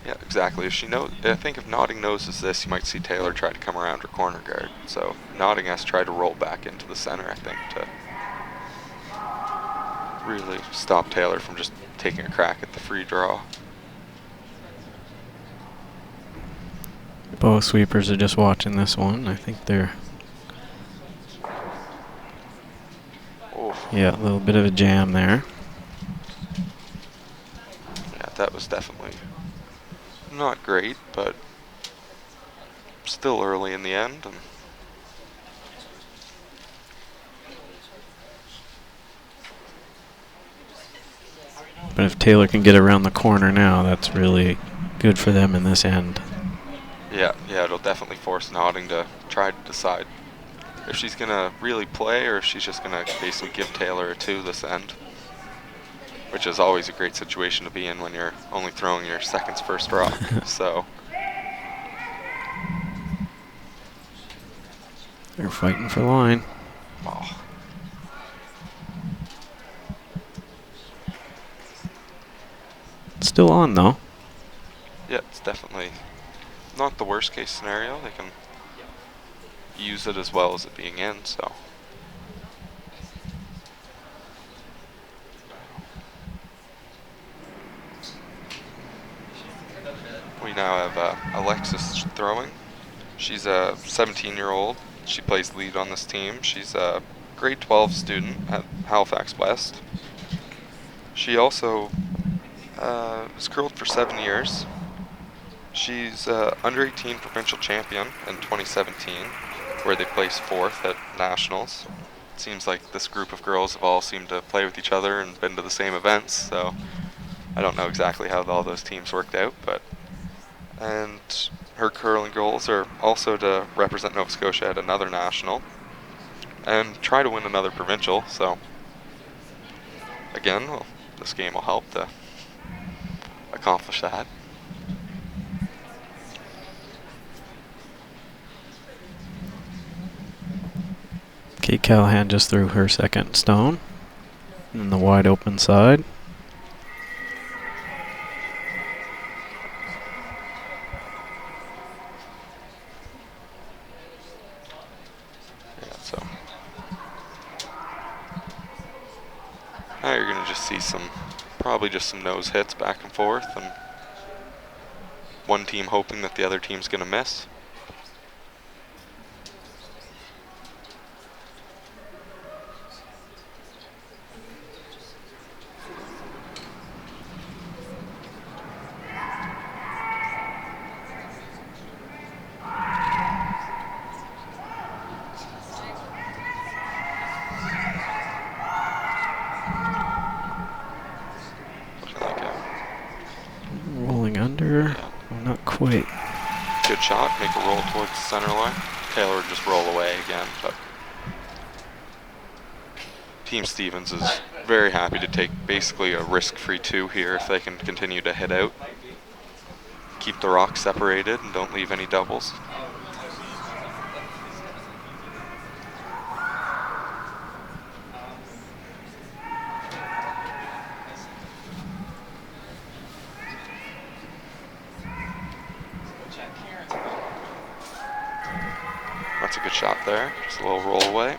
Yeah, exactly. If she knows, I think if Notting noses this, you might see Taylor try to come around her corner guard. So Notting has to try to roll back into the center, I think, to really stop Taylor from just taking a crack at the free draw. Both sweepers are just watching this one. I think they're... Yeah, a little bit of a jam there. Yeah, that was definitely not great, but still early in the end. And but if Taylor can get around the corner now, that's really good for them in this end. yeah, it'll definitely force Notting to try to decide if she's going to really play or if she's just going to basically give Taylor a 2 this end, which is always a great situation to be in when you're only throwing your second's first rock. So They're fighting for line. oh. It's still on, though. Yeah, it's definitely not the worst case scenario. They can use it as well as it being in, so. We now have Alexis throwing. She's a 17-year-old. She plays lead on this team. She's a grade 12 student at Halifax West. She also was curled for 7 years. She's under 18 provincial champion in 2017, where they placed 4th at nationals. It seems like this group of girls have all seemed to play with each other and been to the same events, so I don't know exactly how all those teams worked out, but and her curling goals are also to represent Nova Scotia at another national and try to win another provincial, so again, well, this game will help to accomplish that. Kate Callahan just threw her second stone in the wide open side. Yeah, so now you're going to just see some Probably just some nose hits back and forth, and one team hoping that the other team's going to miss. Rolling under. Yeah. Not quite. Good shot. Make a roll towards the center line. Taylor would just roll away again, but Team Stevens is very happy to take basically a risk-free 2 here if they can continue to hit out. Keep the rocks separated and don't leave any doubles. That's a good shot there. Just a little roll away.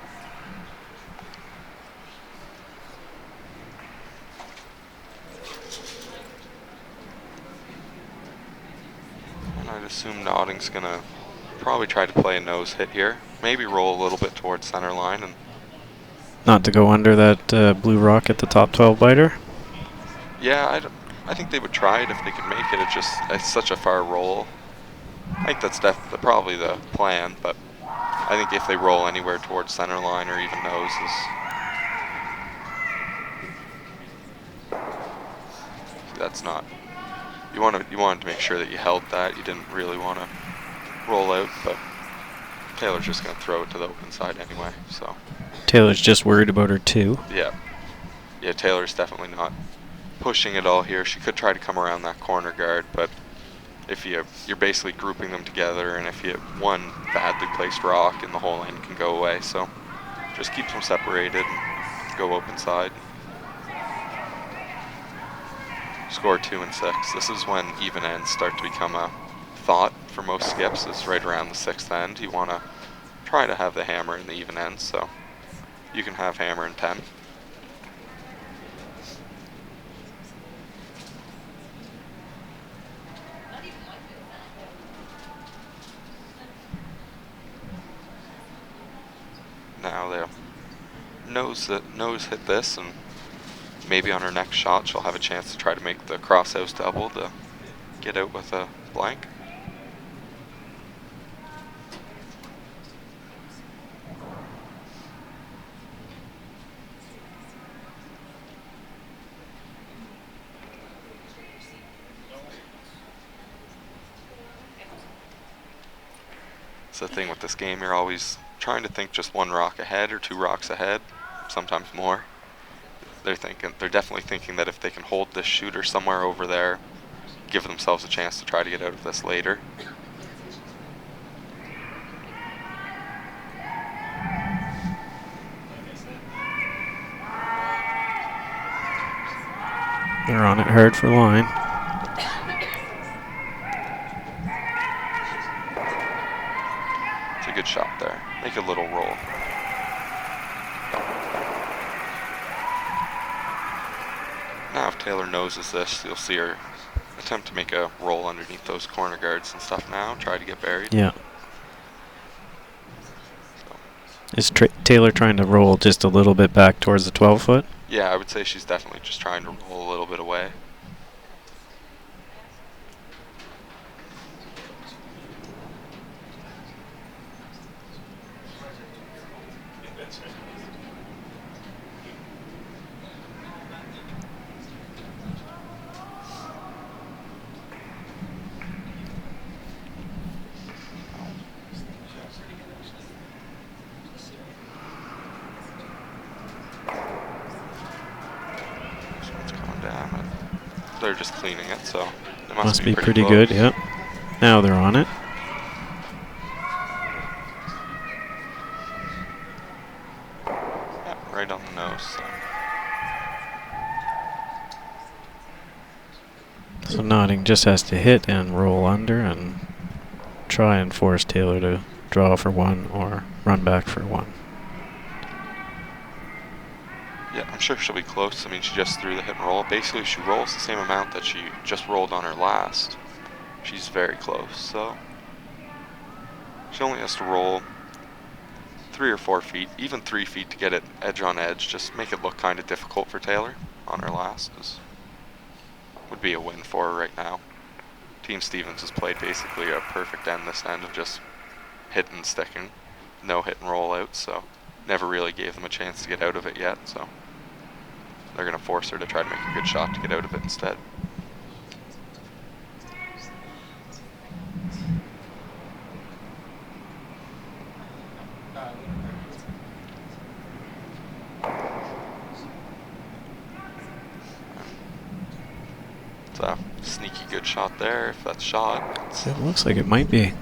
And I'd assume Notting's gonna probably try to play a nose hit here. Maybe roll a little bit towards center line and not to go under that blue rock at the top 12 biter. Yeah, I think they would try it if they could make it. It's such a far roll. I think that's probably the plan, but I think if they roll anywhere towards center line or even noses, that's not. You wanted to make sure that you held that. You didn't really want to roll out, but Taylor's just going to throw it to the open side anyway. So Taylor's just worried about her 2. Yeah, Taylor's definitely not pushing it all here. She could try to come around that corner guard, but if you're basically grouping them together, and if you one badly placed rock and the whole end can go away, so just keep them separated and go open side. Score 2 and 6. This is when even ends start to become a thought for most skips. Is right around the 6th end. You want to try to have the hammer in the even ends, so you can have hammer in 10. Now they'll nose hit this, and maybe on her next shot she'll have a chance to try to make the crosshouse double to get out with a blank. It's the thing with this game, you're always trying to think just 1 rock ahead or 2 rocks ahead, sometimes more. They're definitely thinking that if they can hold this shooter somewhere over there, give themselves a chance to try to get out of this later. They're on it hard for line. It's a good shot there. Make a little roll. Now if Taylor noses this, you'll see her attempt to make a roll underneath those corner guards and stuff now, try to get buried. Yeah. So. Is Taylor trying to roll just a little bit back towards the 12 foot? Yeah, I would say she's definitely just trying to roll a little bit away. They're just cleaning it, so it must be pretty close. good, yep. Now they're on it. Yeah, right on the nose. So Notting just has to hit and roll under and try and force Taylor to draw for 1 or run back for 1. Yeah, I'm sure she'll be close. I mean, she just threw the hit and roll. Basically, she rolls the same amount that she just rolled on her last. She's very close, so she only has to roll 3 or 4 feet, even 3 feet to get it edge on edge. Just make it look kind of difficult for Taylor on her last. Would be a win for her right now. Team Stevens has played basically a perfect end this end of just hitting and sticking. No hit and roll out, so never really gave them a chance to get out of it yet, so they're going to force her to try to make a good shot to get out of it instead. It's a sneaky good shot there, if that's shot. It looks like it might be.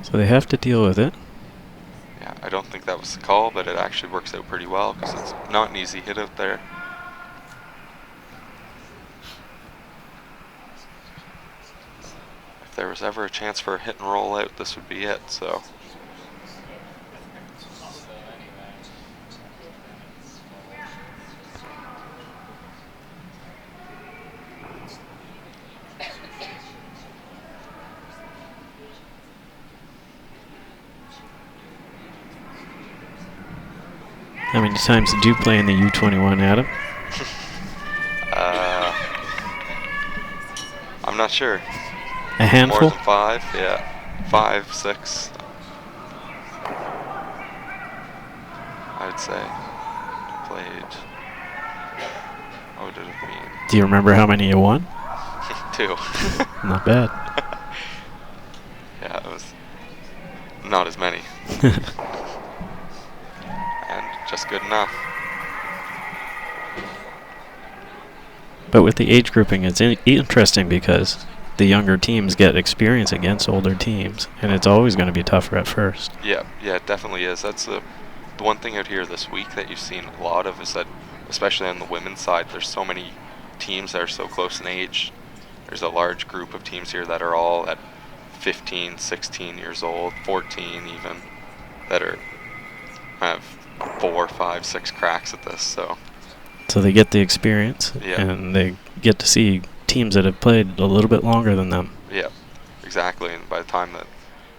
So they have to deal with it. Yeah, I don't think that was the call, but it actually works out pretty well because it's not an easy hit out there. If there was ever a chance for a hit and roll out, this would be it, so. How many times did you play in the U21, Adam? I'm not sure. A handful? More than 5, yeah. 5, 6. I'd say. Played. What would it have been? Do you remember how many you won? 2. Not bad. Yeah, it was not as many. And just good enough. But with the age grouping, it's interesting because the younger teams get experience against older teams, and it's always going to be tougher at first. Yeah, it definitely is. That's the one thing out here this week that you've seen a lot of is that, especially on the women's side, there's so many teams that are so close in age. There's a large group of teams here that are all at 15, 16 years old, 14 even, that have 4, 5, 6 cracks at this. So they get the experience, yeah, and they get to see teams that have played a little bit longer than them. Yeah, exactly. And by the time that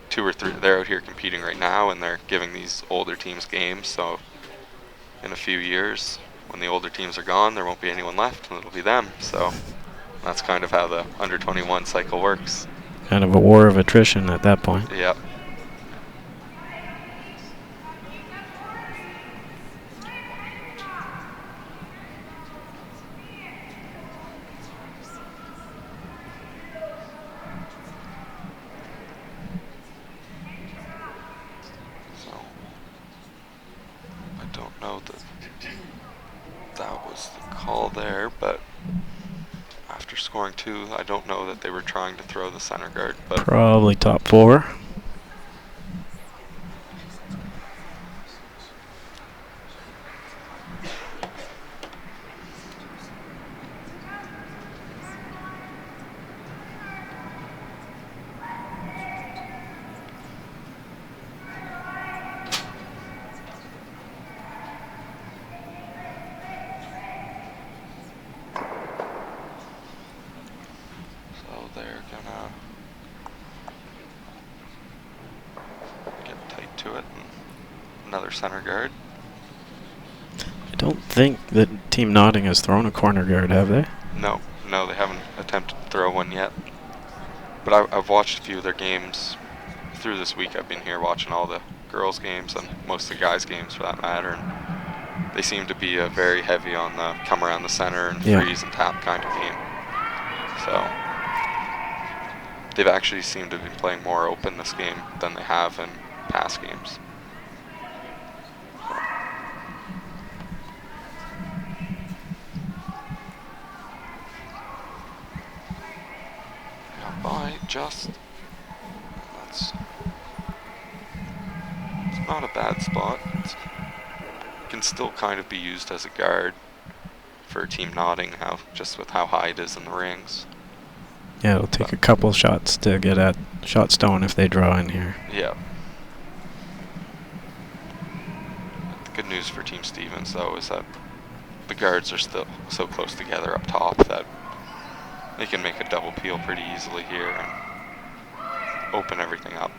2 or 3, they're out here competing right now, and they're giving these older teams games. So in a few years, when the older teams are gone, there won't be anyone left, and it'll be them. So that's kind of how the under-21 cycle works. Kind of a war of attrition at that point. Yep. So I don't know that was the call there, but after scoring 2, I don't know that they were trying to throw the center guard, but probably top 4. they're gonna get tight to it. And another center guard. I don't think that Team Notting has thrown a corner guard, have they? No, they haven't attempted to throw one yet. But I've watched a few of their games through this week. I've been here watching all the girls' games and most of the guys' games for that matter. And they seem to be very heavy on the come around the center and freeze and tap kind of game. So they've actually seemed to be playing more open this game than they have in past games. Got by just. It's not a bad spot. It can still kind of be used as a guard for Team Notting, just with how high it is in the rings. Yeah, it'll take a couple shots to get at shot stone if they draw in here. Yeah. Good news for Team Stevens, though, is that the guards are still so close together up top that they can make a double peel pretty easily here and open everything up.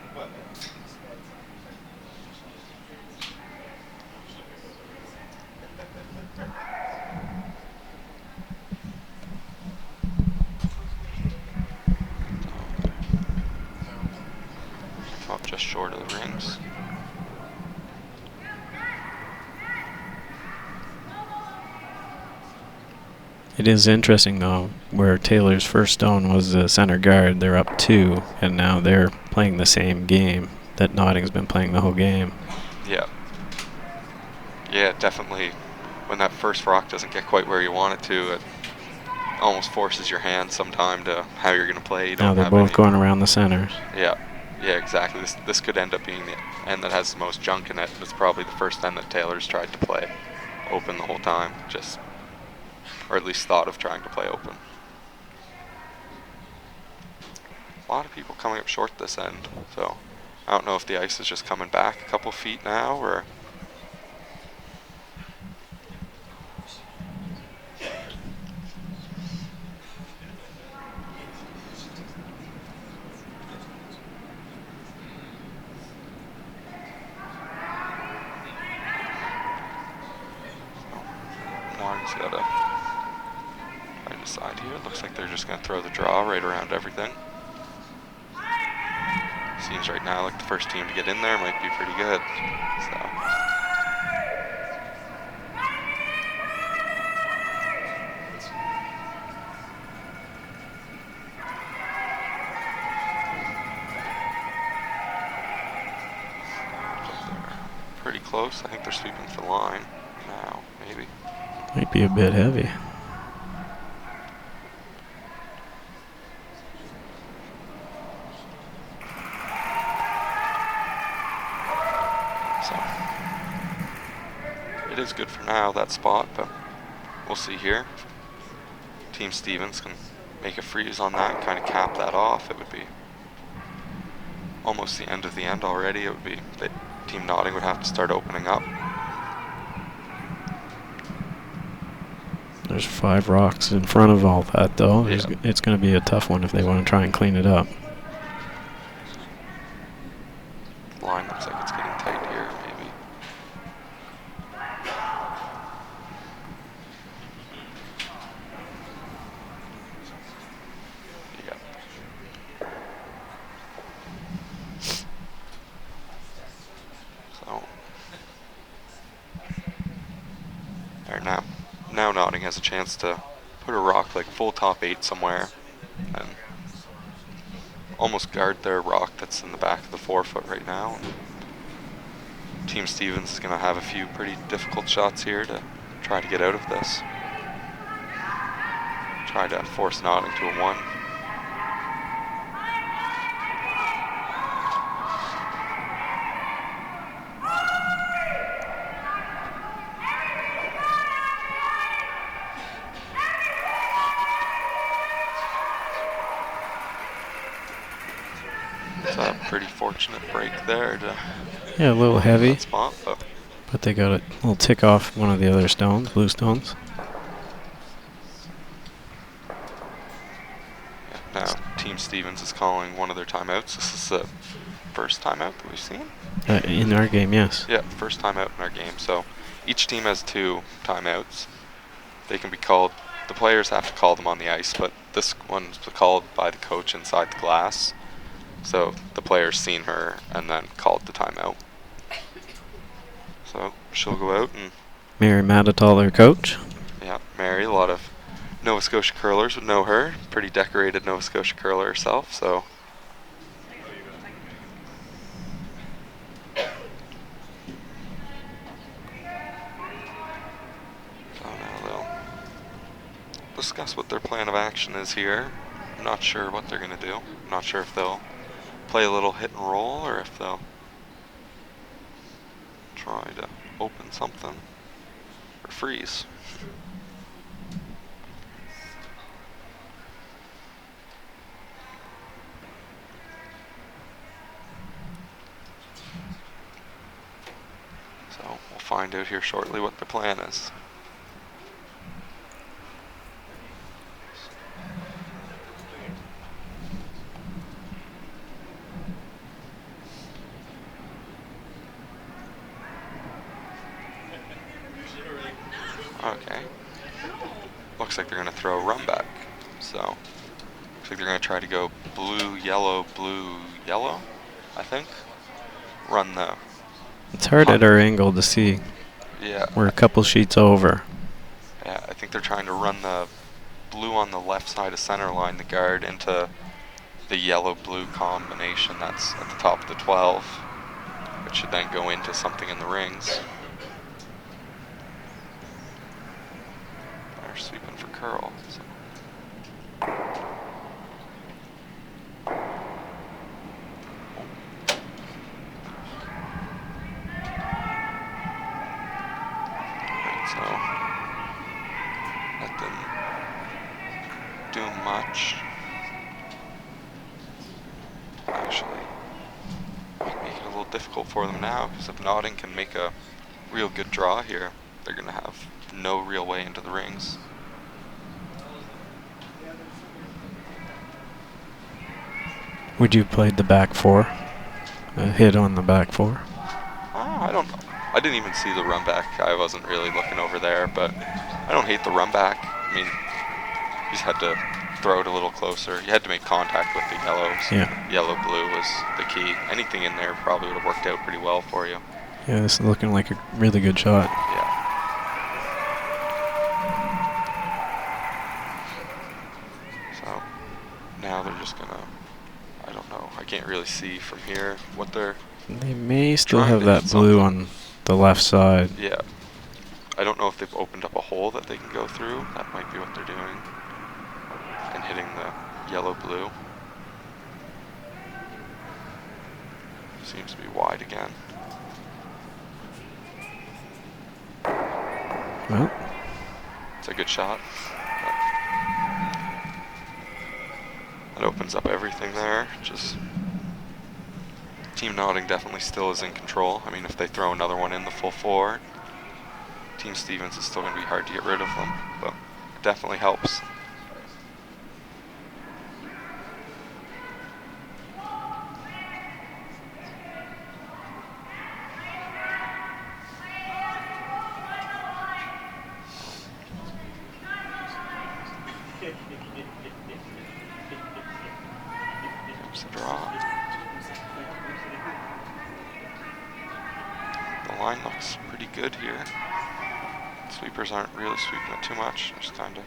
Up just short of the rings. It is interesting, though, where Taylor's first stone was the center guard. They're up 2, and now they're playing the same game that Notting's been playing the whole game. Yeah. Yeah, definitely. When that first rock doesn't get quite where you want it to, it almost forces your hand sometime to how you're going to play. You don't Now they're have both any. going around the centers. Yeah. Yeah, exactly. This could end up being the end that has the most junk in it. It's probably the first end that Taylor's tried to play open the whole time, or at least thought of trying to play open. A lot of people coming up short this end, so I don't know if the ice is just coming back a couple feet now, or Martin's got to right aside here. Looks like they're just going to throw the draw right around everything. Seems right now like the first team to get in there might be pretty good. So. Pretty close. I think they're sweeping for the line now, maybe. Might be a bit heavy. So it is good for now, that spot, but we'll see here. Team Stevens can make a freeze on that and kind of cap that off. It would be almost the end of the end already. It would be that Team Notting would have to start opening up. There's 5 rocks in front of all that, though. Yeah. It's going to be a tough one if they want to try and clean it up. Line looks like it's getting tight here, maybe. Yeah. So there now Notting has a chance to put a rock like full top 8 somewhere and almost guard their rock that's in the back of the 4-foot right now. Team Stevens is going to have a few pretty difficult shots here to try to get out of this. Try to force Notting to a 1. It's a pretty fortunate break there to Yeah, a little heavy. that spot, But they got a little tick off one of the other stones, blue stones. now Team Stevens is calling one of their timeouts. This is the first timeout that we've seen. In our game, yes. Yeah, first timeout in our game. So each team has 2 timeouts. They can be called, the players have to call them on the ice, but this one's called by the coach inside the glass. So the player's seen her and then called the timeout. So she'll go out and... Mary Maditall, their coach. Yeah, Mary, a lot of Nova Scotia curlers would know her. Pretty decorated Nova Scotia curler herself, so... So now they'll discuss what their plan of action is here. I'm not sure what they're going to do. I'm not sure if they'll play a little hit and roll or if they'll try to open something or freeze. So we'll find out here shortly what the plan is. Okay. Looks like they're going to throw a run back. So, looks like they're going to try to go blue, yellow, I think. Run the... It's hard at our angle to see. Yeah. We're a couple sheets over. Yeah, I think they're trying to run the blue on the left side of center line, the guard, into the yellow-blue combination that's at the top of the 12, which should then go into something in the rings. They're sweeping for curl. So. So, let them do much. Actually, might make it a little difficult for them now, because if Notting can make a real good draw here, they're going to have no real way into the rings. Would you play the back four? A hit on the back four? I don't know. I didn't even see the run back. I wasn't really looking over there, but I don't hate the run back. I mean, you just had to throw it a little closer. You had to make contact with the yellows. Yeah. Yellow-blue was the key. Anything in there probably would have worked out pretty well for you. Yeah, this is looking like a really good shot. Yeah. So, now they're just gonna, I don't know, I can't really see from here what they're... They may still trying have to that hit blue something. on the left side. Yeah. I don't know if they've opened up a hole that they can go through. That might be what they're doing. And hitting the yellow-blue. Seems to be wide again. Well, It's a good shot. That opens up everything there. Just Team Notting definitely still is in control. I mean, if they throw another one in the full four, Team Stevens is still going to be hard to get rid of them, but it definitely helps. Here's the draw. The line looks pretty good here. Sweepers aren't really sweeping it too much, just kind of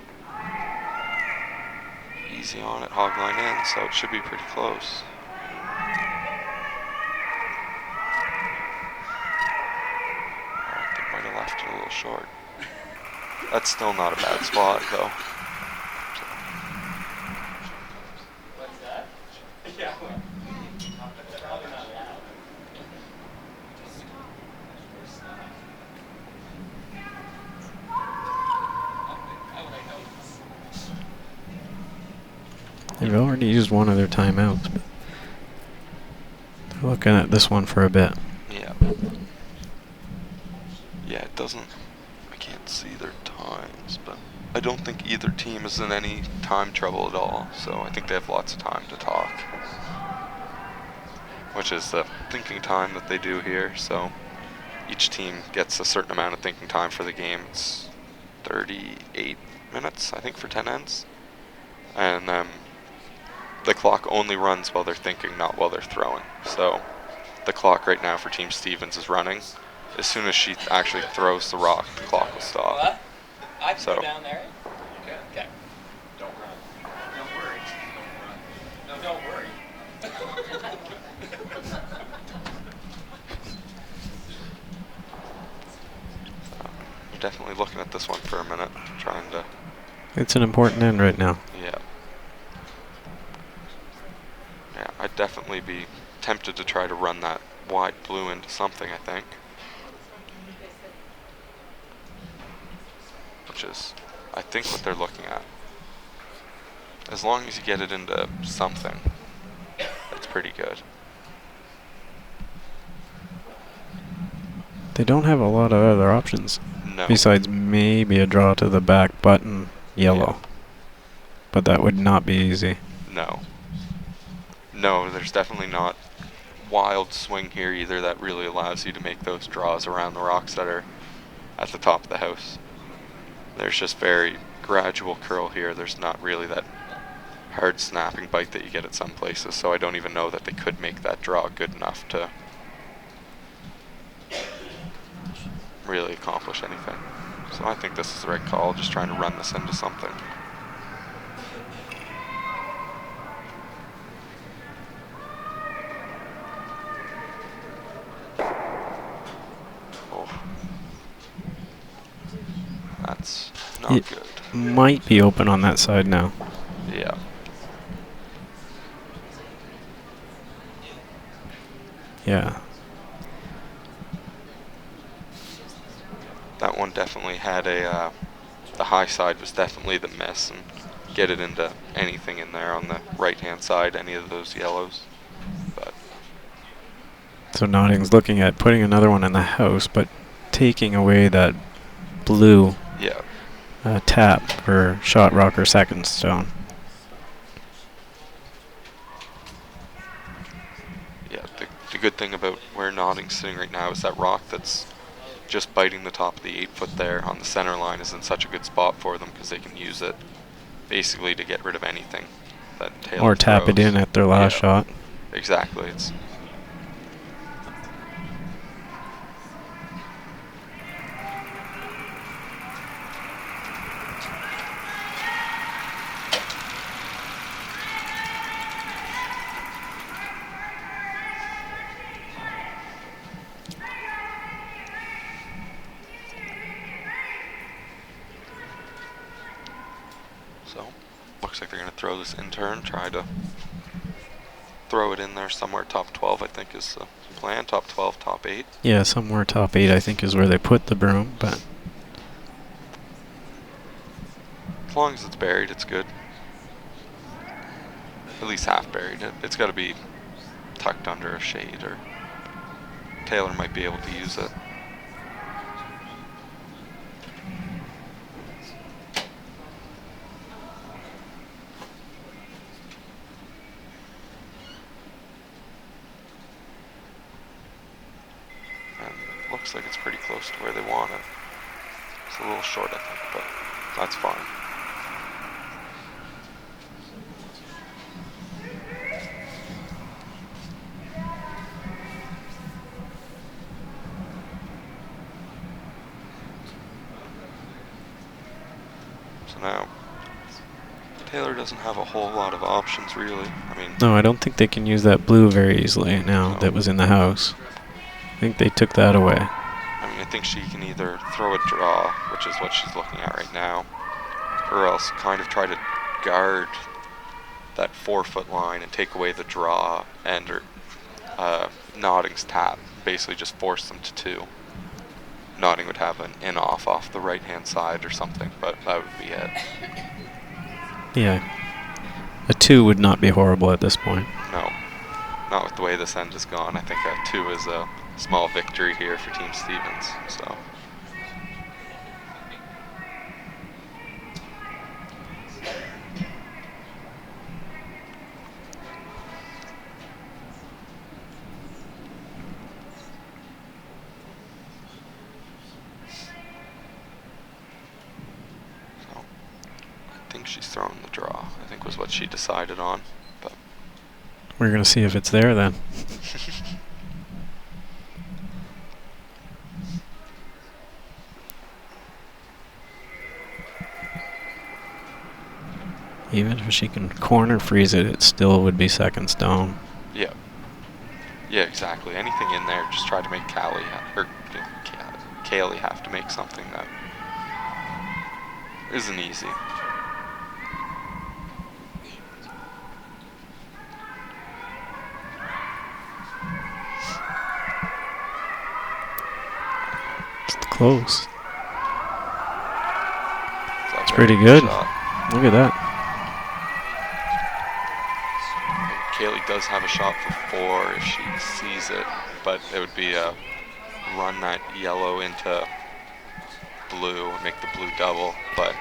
easy on it, hog line in, so it should be pretty close. They might have left it a little short. That's still not a bad spot, though. What's that? Yeah. Probably not loud. they've already used one of their timeouts, but they're looking at this one for a bit. Yeah. Yeah, it doesn't... I can't see their times, but I don't think either team is in any time trouble at all, so I think they have lots of time to talk. Which is the thinking time that they do here, so each team gets a certain amount of thinking time for the game. It's 38 minutes, I think, for 10 ends. And the clock only runs while they're thinking, not while they're throwing. So the clock right now for Team Stevens is running. As soon as she actually throws the rock, the clock will stop. What? I can So- go down there. Okay. Don't run. Don't worry. Don't run. No, don't worry. I'm definitely looking at this one for a minute, trying to... It's an important end right now. Yeah. Yeah, I'd definitely be tempted to try to run that wide blue into something, I think. Which is, I think, what they're looking at. As long as you get it into something, that's pretty good. They don't have a lot of other options. No. Besides maybe a draw to the back button yellow. Yeah. But that would not be easy. No. No, there's definitely not wild swing here either that really allows you to make those draws around the rocks that are at the top of the house. There's just very gradual curl here. There's not really that hard snapping bite that you get at some places, so I don't even know that they could make that draw good enough to really accomplish anything. So I think this is the right call, just trying to run this into something. Oh. That's not It good. might be open on that side now. Yeah. Yeah. That one definitely had a, the high side was definitely the miss, and get it into anything in there on the right hand side, any of those yellows. But So Notting's looking at putting another one in the house, but taking away that blue yeah, tap for shot rock or second stone. yeah. The good thing about where Notting's sitting right now is that rock that's just biting the top of the 8 foot there on the center line is in such a good spot for them because they can use it basically to get rid of anything that Taylor Or tap it throws. in at their last Yeah, shot. Exactly. It's so looks like they're going to throw this in turn, try to throw it in there somewhere top 12, I think is the plan. Top 12, top 8. Yeah, somewhere top 8 I think is where they put the broom, but As long as it's buried, it's good. At least half buried. It's got to be tucked under a shade, or Taylor might be able to use it. And looks like it's pretty close to where they want it. It's a little short, I think, but that's fine. So now, Taylor doesn't have a whole lot of options, really. I mean, no, I don't think they can use that blue very easily now No. that was in the house. I think they took that away. I mean, I think she can either throw a draw, which is what she's looking at right now, or else kind of try to guard that 4 foot line and take away the draw and Notting's tap. Basically just force them to 2. Notting would have an in off the right hand side or something, but that would be it. Yeah. A 2 would not be horrible at this point. No, not with the way this end has gone. I think a 2 is a small victory here for Team Stevens. So. I think she's throwing the draw, I think was what she decided on. But We're going to see if it's there then. Even if she can corner freeze it, it still would be second stone. yeah. Yeah, exactly. Anything in there, just try to make Kaylee have to make something that isn't easy. It's close. It's Pretty good. Look at that. Kaylee does have a shot for 4 if she sees it, but it would be a run that yellow into blue and make the blue double, but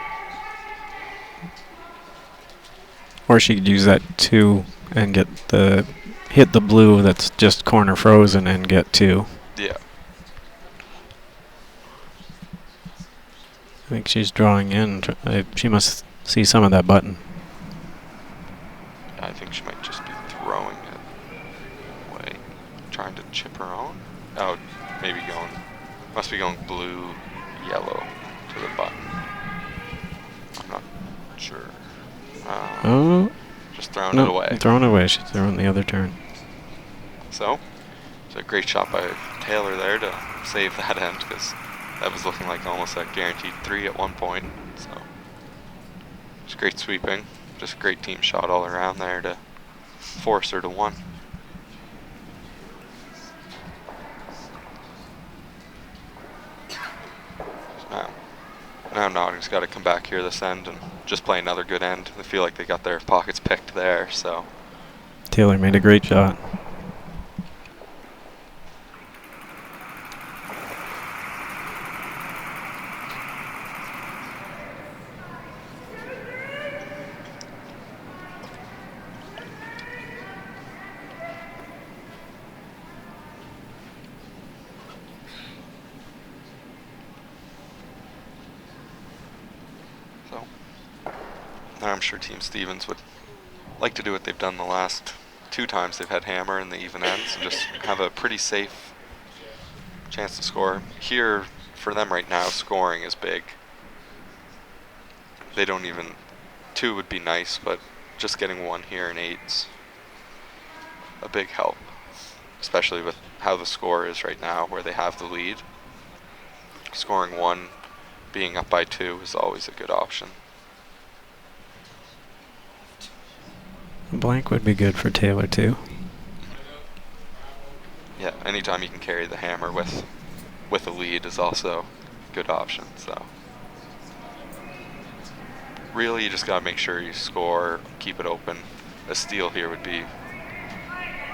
Or she could use that 2 and hit the blue that's just corner frozen and get 2. yeah. I think she's drawing in. She must see some of that button. I think she might just be throwing it away, trying to chip her own. Oh, maybe must be going blue, yellow to the button. I'm not sure. Oh. Just throwing it away. Throwing it away. She's throwing the other turn. So, it's a great shot by Taylor there to save that end, because that was looking like almost a guaranteed 3 at one point. So, just great sweeping. Just a great team shot all around there to force her to 1. Now Nottingham's got to come back here this end and just play another good end. They feel like they got their pockets picked there, so. Taylor made a great shot. I'm sure Team Stevens would like to do what they've done the last 2 times they've had hammer in the even ends and just have a pretty safe chance to score. Here, for them right now, scoring is big. They don't even... 2 would be nice, but just getting 1 here in 8's a big help, especially with how the score is right now, where they have the lead. Scoring 1, being up by 2 is always a good option. A blank would be good for Taylor too. Yeah, anytime you can carry the hammer with a lead is also a good option. So really, you just gotta make sure you score, keep it open. A steal here would be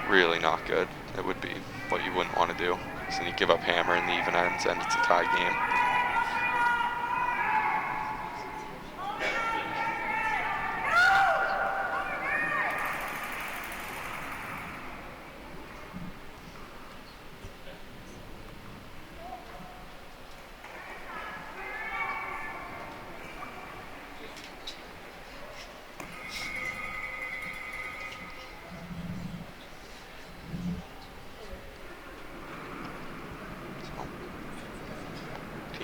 really not good. It would be what you wouldn't want to do. So then you give up hammer in the even ends, and it's a tie game.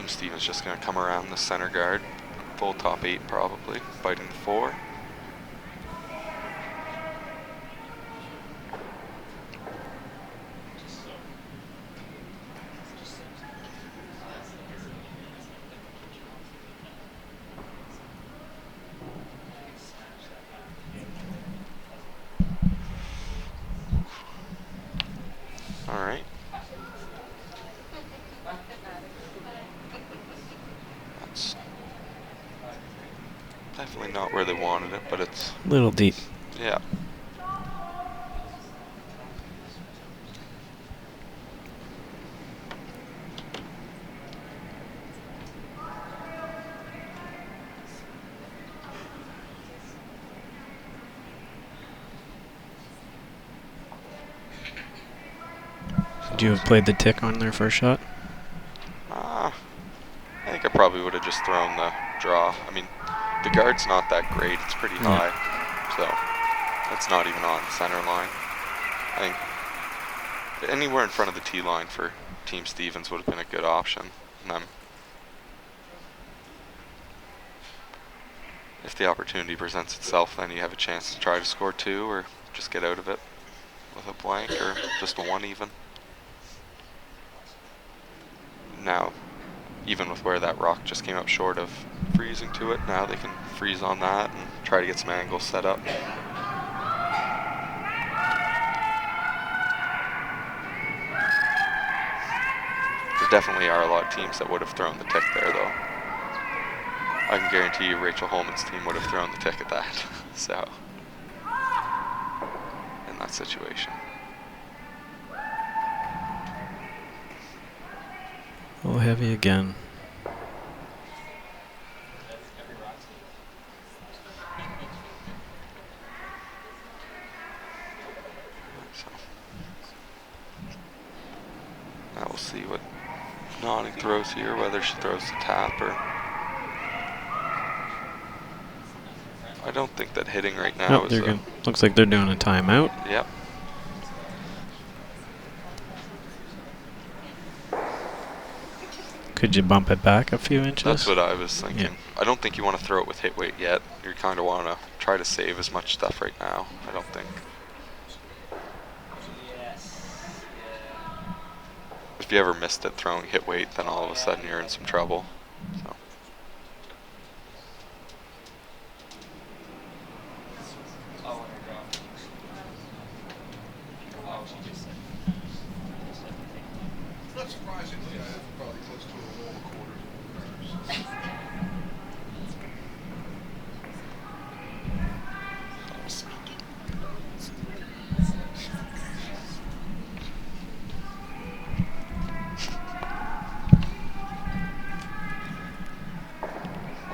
Stevens just going to come around the center guard, full top 8 probably, biting the 4. All right. Definitely not where they wanted it, but it's... a little deep. Yeah. Would you have played the tick on their first shot? I think I probably would have just thrown the draw. I mean, the guard's not that great. It's pretty high, so it's not even on the center line. I think anywhere in front of the tee line for Team Stevens would have been a good option. And then if the opportunity presents itself, then you have a chance to try to score 2 or just get out of it with a blank or just a 1 even. Now, even with where that rock just came up short of freezing to it, now they can freeze on that and try to get some angles set up. There definitely are a lot of teams that would have thrown the tick there, though. I can guarantee you Rachel Holman's team would have thrown the tick at that. So, in that situation. Go heavy again. So now we'll see what Notting throws here, whether she throws the tap or. I don't think that hitting right now Nope, is looks like they're doing a timeout. Yep. Could you bump it back a few inches? That's what I was thinking. Yeah. I don't think you want to throw it with hit weight yet. You kind of want to try to save as much stuff right now, I don't think. If you ever missed it throwing hit weight, then all of a sudden you're in some trouble. So. Not surprisingly, I have probably close to a roll quarters.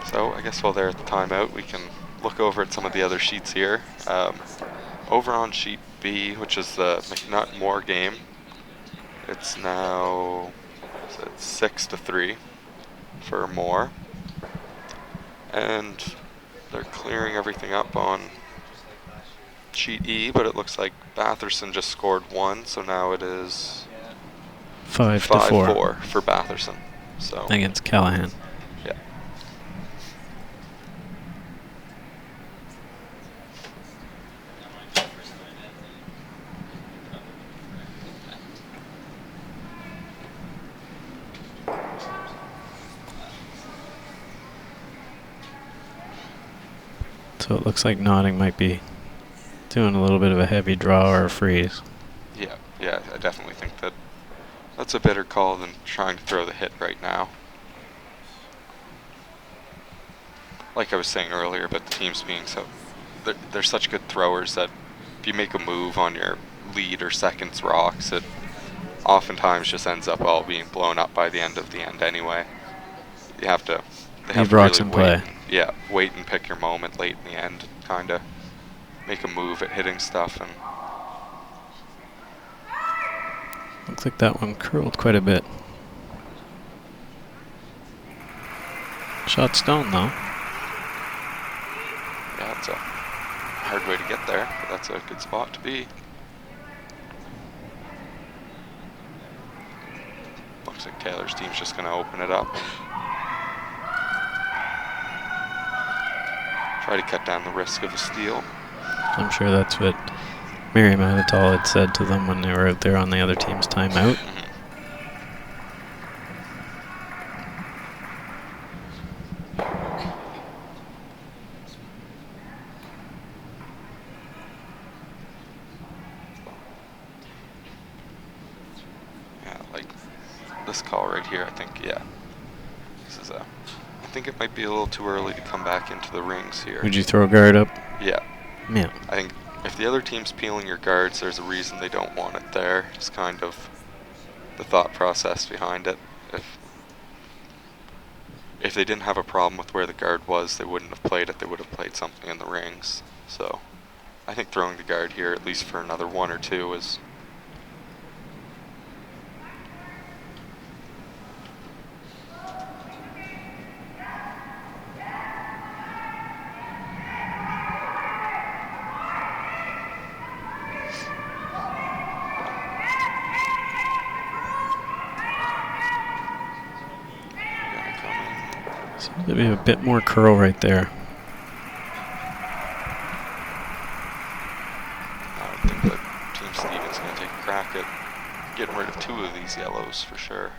So I guess while they're at the timeout, we can look over at some of the other sheets here. Over on sheet B, which is the McNutt Moore game, it's now 6-3 for Moore, and they're clearing everything up on sheet E, but it looks like Batherson just scored 1, so now it is 5-4 for Batherson. So against Callahan. yeah. So it looks like Notting might be doing a little bit of a heavy draw or a freeze. Yeah, I definitely think that that's a better call than trying to throw the hit right now. Like I was saying earlier, but the teams being so, they're such good throwers that if you make a move on your lead or seconds rocks, it oftentimes just ends up all being blown up by the end of the end anyway. They have to rocks really in play. Wait and pick your moment late in the end, kind of make a move at hitting stuff. And looks like that one curled quite a bit. Shot stone though. yeah, it's a hard way to get there, but that's a good spot to be. Looks like Taylor's team's just going to open it up and try to cut down the risk of a steal. I'm sure that's what Miriam Anatol had said to them when they were out there on the other team's timeout. Yeah, like this call right here, I think, this is I think it might be a little too early to come back into the rings here. Would you throw a guard up? Yeah. Yeah. I think if the other team's peeling your guards, there's a reason they don't want it there. It's kind of the thought process behind it. If they didn't have a problem with where the guard was, they wouldn't have played it. They would have played something in the rings. So I think throwing the guard here, at least for another 1 or 2, is Seems to be a bit more curl right there. I think that Team Stevens going to take a crack at getting rid of 2 of these yellows for sure.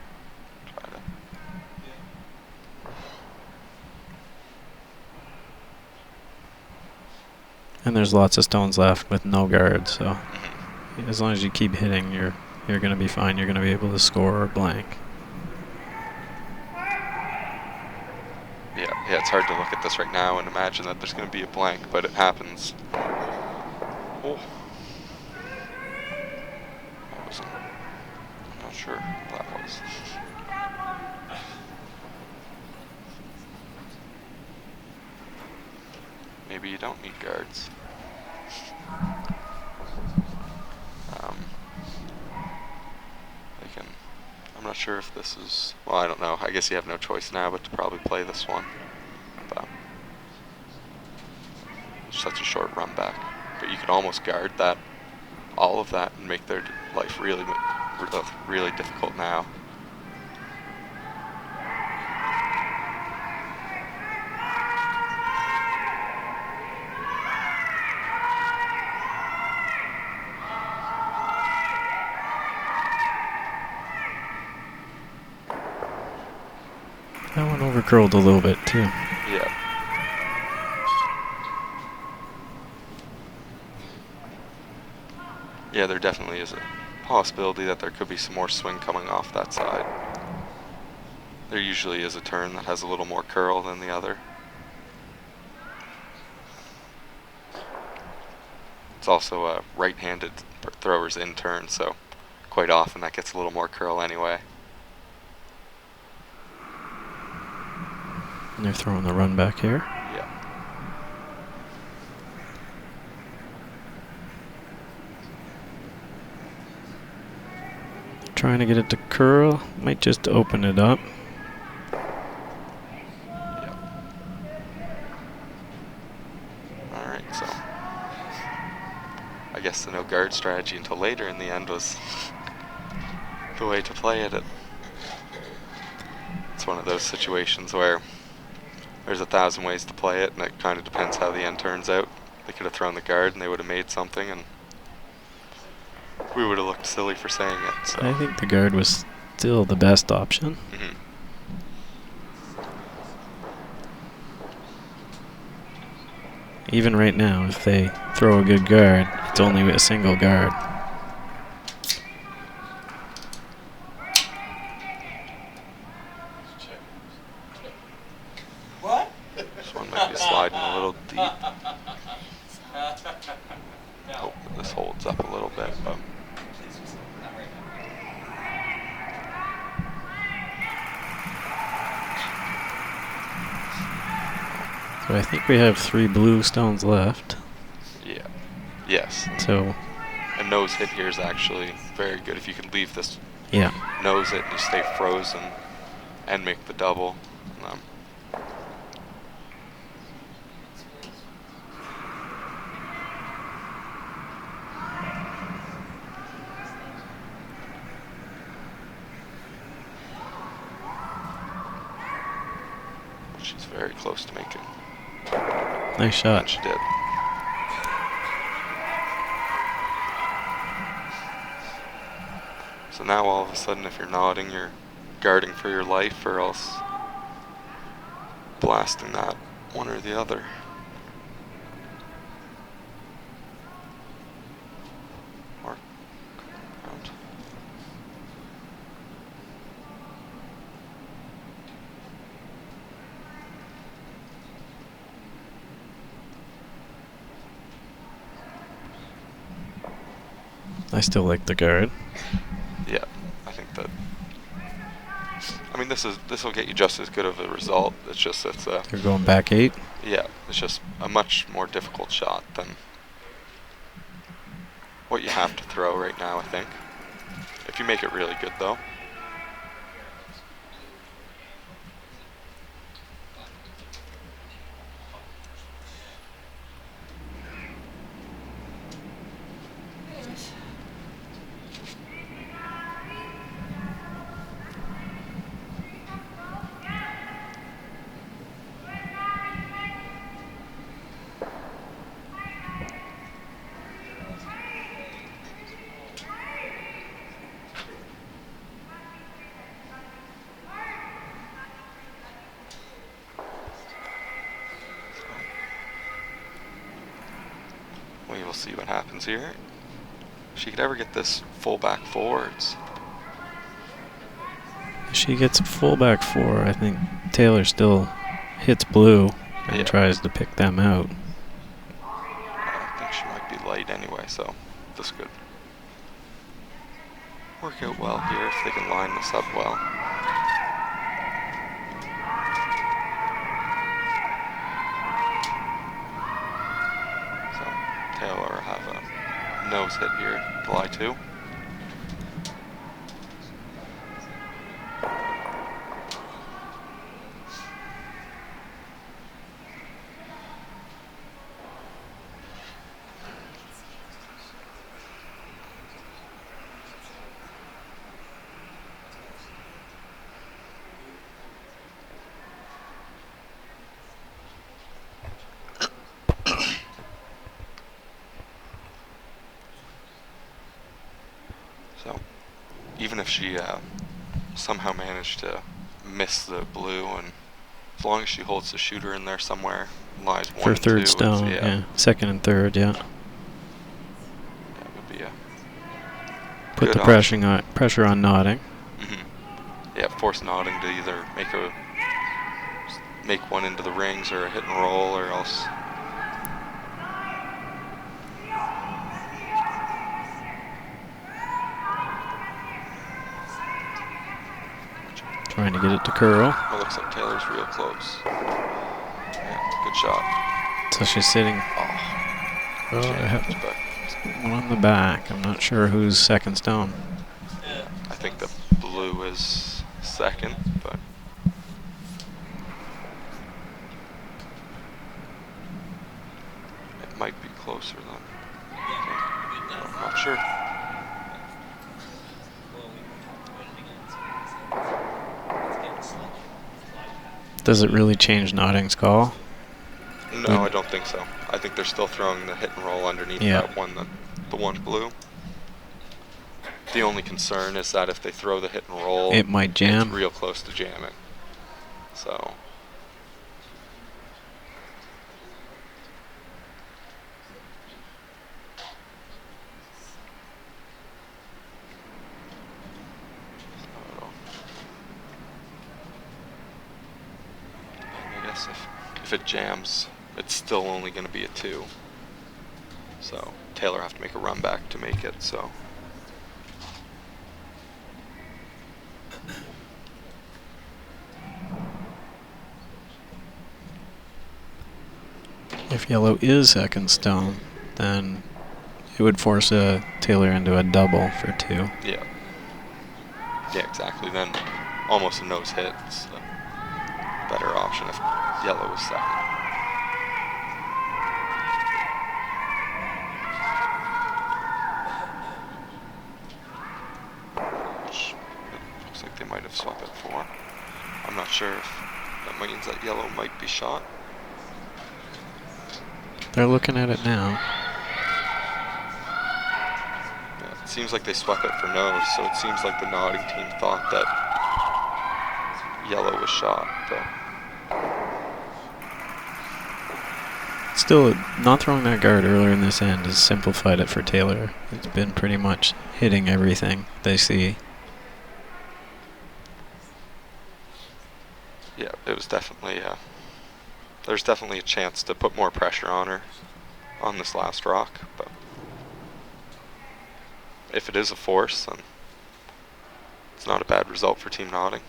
Try to. And there's lots of stones left with no guard, so as long as you keep hitting, you're going to be fine. You're going to be able to score or blank. Yeah, it's hard to look at this right now and imagine that there's going to be a blank, but it happens. Oh. I'm not sure what that was. maybe you don't need guards. They can. I'm not sure if this is. Well, I don't know. I guess you have no choice now but to probably play this one. But it's such a short run back. But you can almost guard that, all of that, and make their life really, really difficult now. That one overcurled a little bit too. Yeah. Yeah, there definitely is a possibility that there could be some more swing coming off that side. There usually is a turn that has a little more curl than the other. It's also a right-handed thrower's in turn, so quite often that gets a little more curl anyway. And they're throwing the run back here. Yeah. Trying to get it to curl. Might just open it up. Yeah. Alright, so I guess the no guard strategy until later in the end was the way to play it. It's one of those situations where there's 1,000 ways to play it, and it kind of depends how the end turns out. They could have thrown the guard and they would have made something, and we would have looked silly for saying it. So. I think the guard was still the best option. Mm-hmm. Even right now, if they throw a good guard, it's only a single guard. What? This one might be sliding a little deep. Hope that this holds up a little bit, but So I think we have 3 blue stones left. yeah. Yes. So A nose hit here is actually very good if you can leave this yeah, nose it and you stay frozen and make the double. She's very close to making. nice And shot. she did. So now all of a sudden if you're nodding, you're guarding for your life or else blasting that one or the other. Mark around. I still like the guard. Yeah, I think that. I mean, this will get you just as good of a result. It's just You're going back 8. yeah, it's just a much more difficult shot than what you have to throw right now. I think if you make it really good, though. We will see what happens here. If she could ever get this full back forwards. If she gets full back 4, I think Taylor still hits blue and Yeah. tries to pick them out. I think she might be light anyway, so this could work out well here if they can line this up well. nose hit here, fly 2. So, even if she somehow managed to miss the blue, and as long as she holds the shooter in there somewhere, lies 1 For and 2, third it's- stone, yeah. Second and third, yeah. that would be a Put good the option. pressure on nodding. Yeah, force nodding to either make one into the rings or a hit and roll, or else. Trying to get it to curl. It looks like Taylor's real close. Yeah, good shot. So she's sitting Oh, jammed, one but on the back. I'm not sure who's second stone. I think the blue is second, but it might be closer than. I'm not sure. Does it really change nodding's call? No, I don't think so. I think they're still throwing the hit and roll underneath that one, the one blue. The only concern is that if they throw the hit and roll, it might jam. It's real close to jamming. So. I guess if it jams, it's still only going to be a 2. So Taylor have to make a run back to make it. So. If yellow is second stone, then it would force a Taylor into a double for 2. Yeah. Yeah, exactly. Then almost a nose hit. It's a better option if yellow was second. Which it looks like they might have swapped it for. I'm not sure if that means that yellow might be shot. They're looking at it now. Yeah, it seems like they swept it for nose, so it seems like the nodding team thought that yellow was shot, but Still, not throwing that guard earlier in this end has simplified it for Taylor. It's been pretty much hitting everything they see. yeah, it was definitely there's definitely a chance to put more pressure on her on this last rock, but if it is a force, then it's not a bad result for Team Nodding.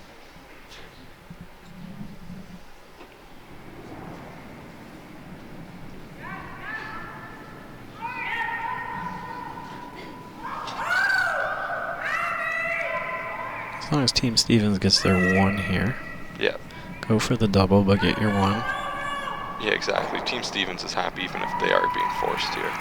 As long as Team Stevens gets their 1 here. Yeah. Go for the double, but get your 1. Yeah, exactly. Team Stevens is happy even if they are being forced here.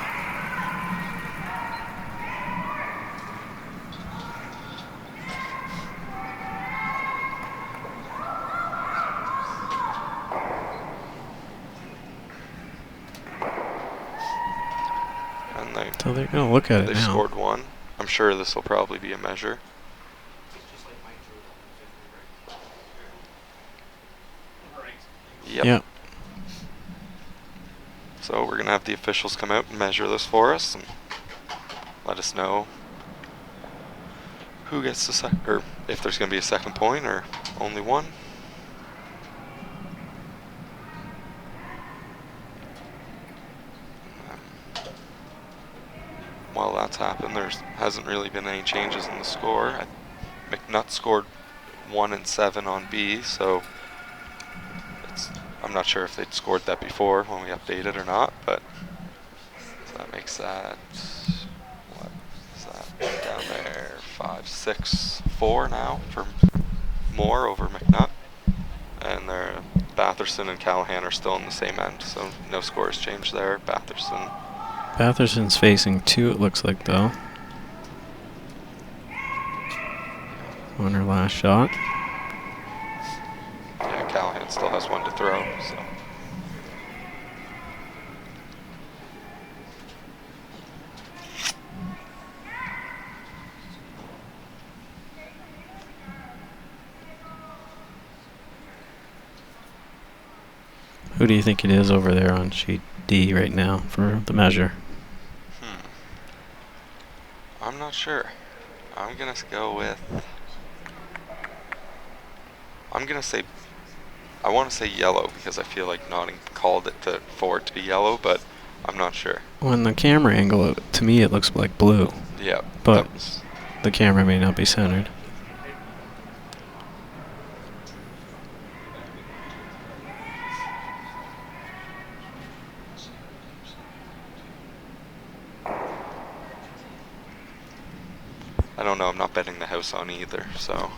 And so they're going to look at it they now. scored 1. I'm sure this will probably be a measure. Yep. Yep. So we're going to have the officials come out and measure this for us and let us know who gets the or if there's going to be a second point or only 1. While that's happened, there hasn't really been any changes in the score. McNutt scored 1 and 7 on B, so I'm not sure if they'd scored that before when we updated or not, but so that makes that down there. 5-6-4 now for Moore over McNutt. And they're Batherson and Callahan are still on the same end, so no scores changed there. Batherson's facing 2, it looks like, though. On her last shot. Yeah, Callahan still has 1 to throw, so. Who do you think it is over there on sheet D right now for the measure? I'm not sure. I'm gonna go with. I'm gonna say. I want to say yellow because I feel like Notting called it for it to be yellow, but I'm not sure. On the camera angle, to me it looks like blue. Yeah, but the camera may not be centered. I don't know. I'm not betting the house on either, so.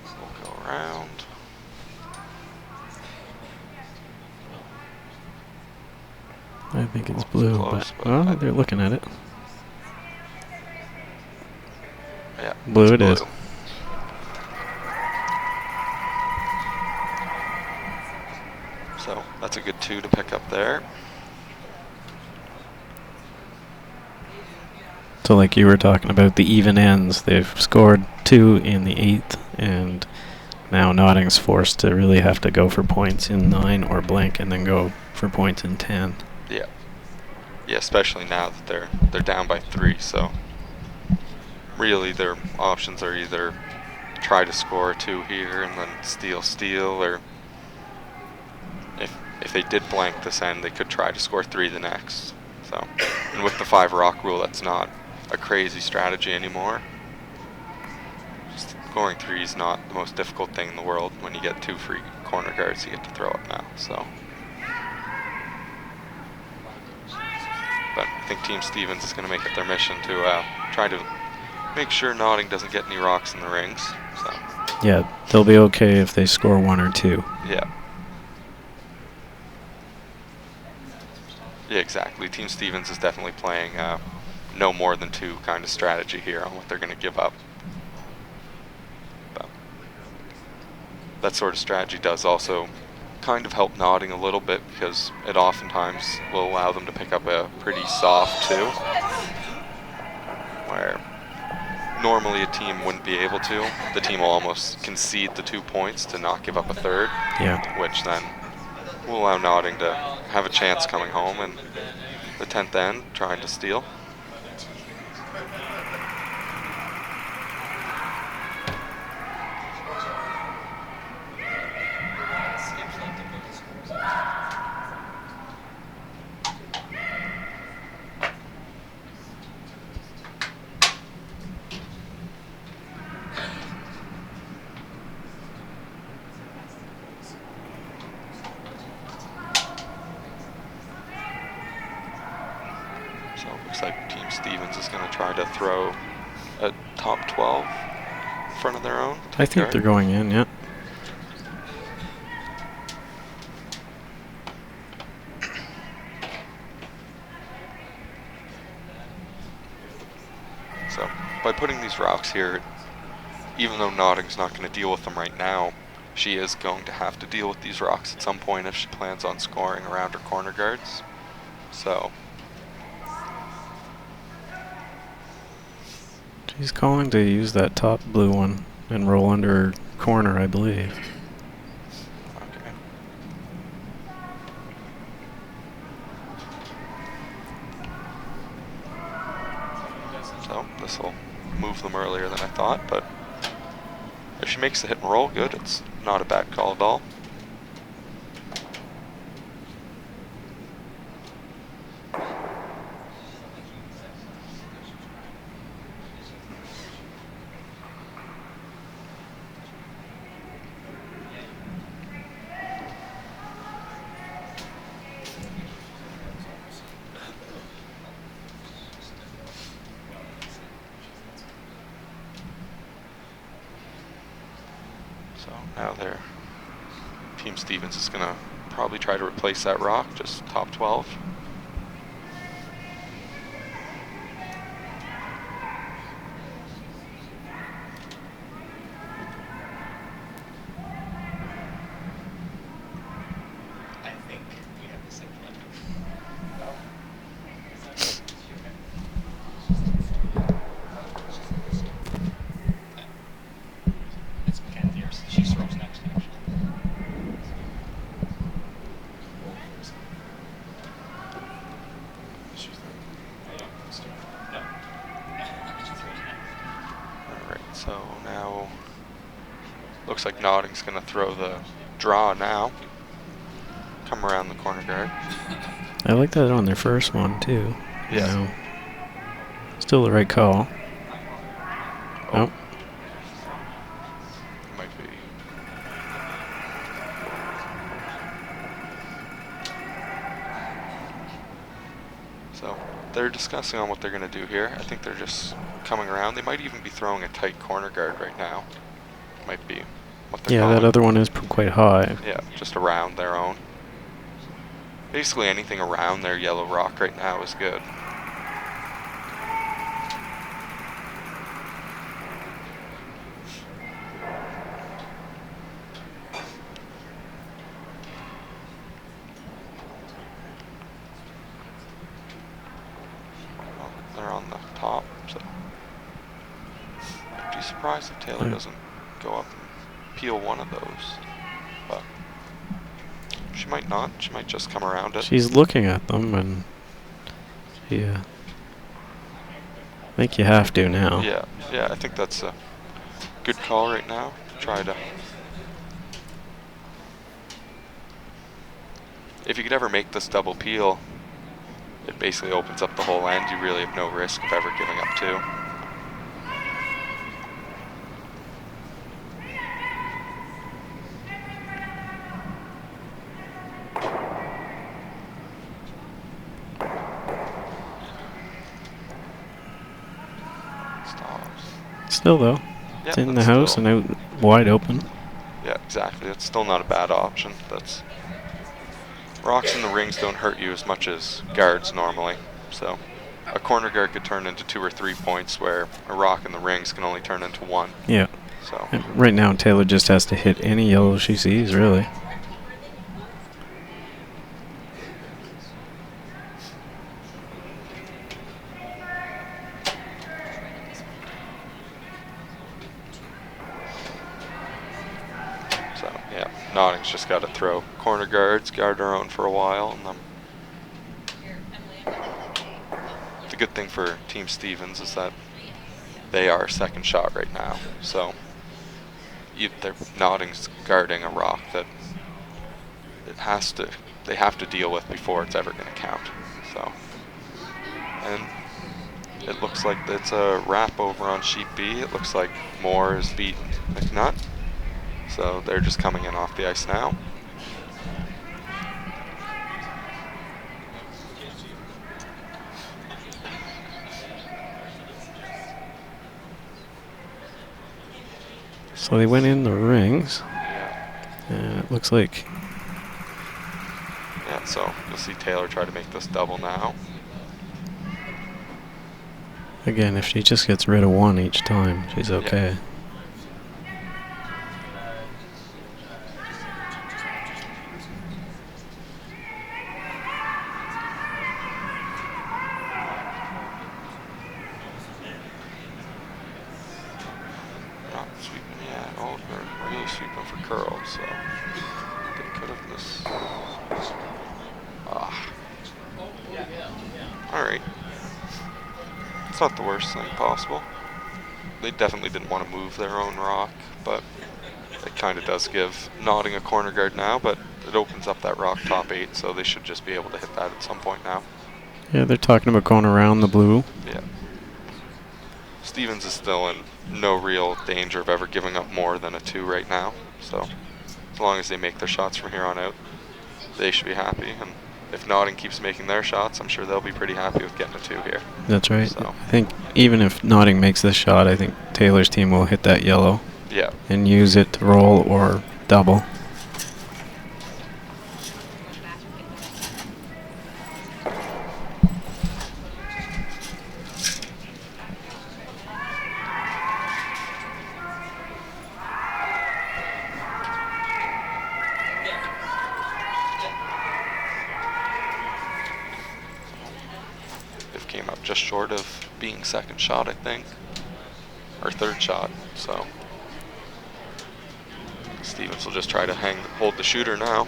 We'll go around. I think it's blue, Close, but well, I they're looking at it. Yeah, Blue it is. So that's a good 2 to pick up there. So like you were talking about the even ends, they've scored 2 in the 8th, and now Notting's forced to really have to go for points in 9 or blank and then go for points in 10. Yeah. Yeah, especially now that they're down by 3, so really their options are either try to score 2 here and then steal, or if they did blank this end, they could try to score 3 the next. So, and with the 5 rock rule, that's not a crazy strategy anymore. Scoring 3 is not the most difficult thing in the world when you get 2 free corner guards you get to throw up now. So, but I think Team Stevens is going to make it their mission to try to make sure Notting doesn't get any rocks in the rings. So. Yeah, they'll be okay if they score 1 or 2. Yeah. Yeah, exactly. Team Stevens is definitely playing no more than 2 kind of strategy here on what they're going to give up. But that sort of strategy does also kind of help Notting a little bit because it oftentimes will allow them to pick up a pretty soft 2, where normally a team wouldn't be able to. The team will almost concede the 2 points to not give up a 3rd, which then will allow Notting to have a chance coming home and the 10th end trying to steal. So it looks like Team Stevens is going to try to throw a top 12 in front of their own. I think they're going in, yeah. So by putting these rocks here, even though Notting's not going to deal with them right now, she is going to have to deal with these rocks at some point if she plans on scoring around her corner guards. So She's calling to use that top blue one and roll under her corner, I believe. okay. So this will move them earlier than I thought, but if she makes the hit and roll, good. It's not a bad call at all. Now Team Stevens is going to probably try to replace that rock, just top 12. I think we have the same plan. It's Panthers. She throws next, actually. No. She throws next. Alright, so now looks like Notting's going to throw the draw now. Come around the corner guard. I like that on their first one, too. Yeah. You know. Still the right call. Oh. Nope. Might be. So they're discussing on what they're going to do here. I think they're just coming around. They might even be throwing a tight corner guard right now. Might be what they're Yeah, calling. that other one is quite high. Yeah, just around their own. Basically anything around their yellow rock right now is good. Well, they're on the top, so I'd be surprised if Taylor doesn't go up and peel one of those. But she might not. She might just come around it. She's looking at them, and yeah, I think you have to now. Yeah, I think that's a good call right now. Try to. If you could ever make this double peel, it basically opens up the whole end. You really have no risk of ever giving up two. Still though, Yeah, it's in the that's house still- and out wide open. Yeah, exactly. That's still not a bad option. That's rocks in the rings don't hurt you as much as guards normally. So a corner guard could turn into 2 or 3 points, where a rock in the rings can only turn into 1. Yeah. So And right now, Taylor just has to hit any yellow she sees, really. So yeah, Notting's just got to throw corner guards, guard her own for a while, and then the good thing for Team Stevens is that they are second shot right now. So Notting's guarding a rock that they have to deal with before it's ever going to count. So, and it looks like it's a wrap over on sheet B. It looks like Moore has beat McNutt. So they're just coming in off the ice now. So they went in the rings, Yeah. and it looks like Yeah, so you'll see Taylor try to make this double now. again, if she just gets rid of one each time, she's okay. Not sweeping yet. Oh, they're really sweeping for curls, so they could have missed. Ah. Alright. It's not the worst thing possible. They definitely didn't want to move their own rock, but it kind of does give Notting a corner guard now, but it opens up that rock top 8, so they should just be able to hit that at some point now. Yeah, they're talking about going around the blue. Yeah. Stevens is still in no real danger of ever giving up more than a 2 right now, so as long as they make their shots from here on out, they should be happy. And if Notting keeps making their shots, I'm sure they'll be pretty happy with getting a 2 here. That's right. So. I think even if Notting makes this shot, I think Taylor's team will hit that yellow. Yeah. and use it to roll or double. It came up just short of being second shot, I think. Or third shot, so. Stevens will just try to hold the shooter now.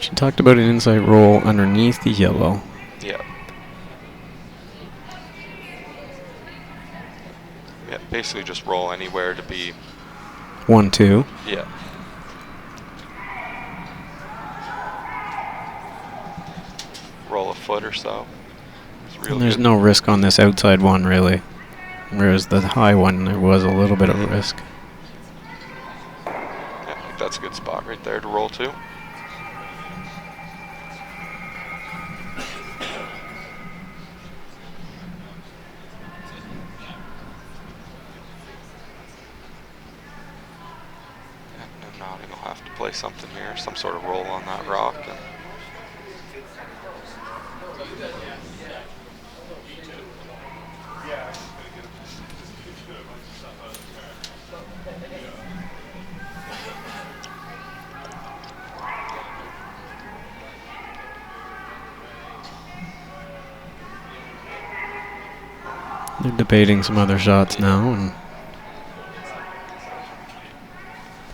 She talked about an inside roll underneath the yellow. Yeah. Yeah, basically just roll anywhere to be 1-2. Yeah. Roll a foot or so. And there's no risk on this outside one, really. Whereas the high one, there was a little bit of risk. Yeah, I think that's a good spot right there to roll to. And Notting will have to play something here, some sort of roll on that rock. And They're debating some other shots now. And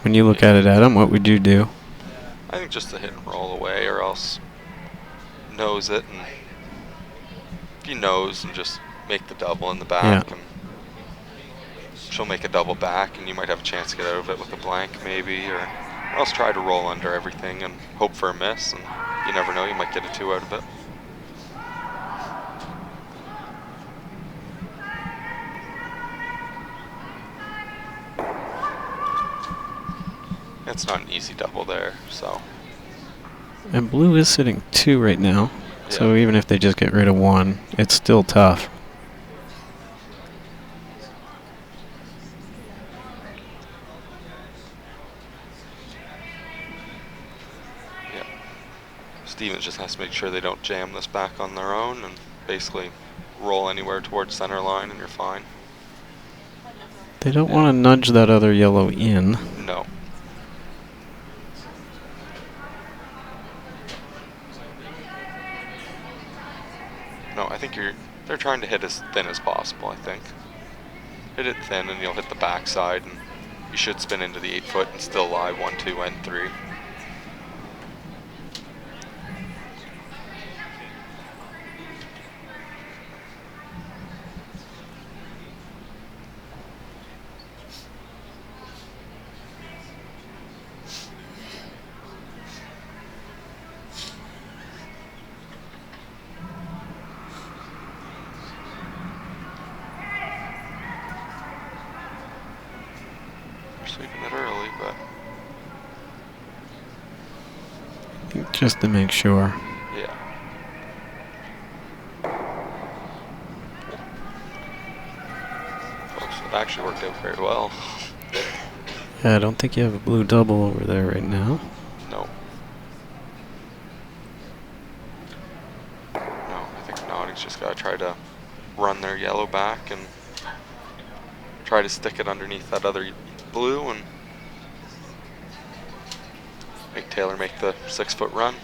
when you look at it, Adam, what would you do? I think just to hit and roll away, or else nose it, and if you nose and just make the double in the back, Yeah. and she'll make a double back, and you might have a chance to get out of it with a blank maybe, or else try to roll under everything and hope for a miss, and you never know, you might get a 2 out of it. It's not an easy double there, so. And blue is sitting 2 right now. Yeah. So even if they just get rid of 1, it's still tough. Yeah. Stevens just has to make sure they don't jam this back on their own and basically roll anywhere towards center line and you're fine. They don't want to nudge that other yellow in. No. No, I think they're trying to hit as thin as possible, I think. Hit it thin and you'll hit the backside and you should spin into the 8 foot and still lie 1, 2, and 3. Sweeping it early, but Just to make sure. yeah. Oh, so it actually worked out very well. Yeah, I don't think you have a blue double over there right now. No. No, I think Notting's just got to try to run their yellow back and try to stick it underneath that other blue and make Taylor make the 6 foot run.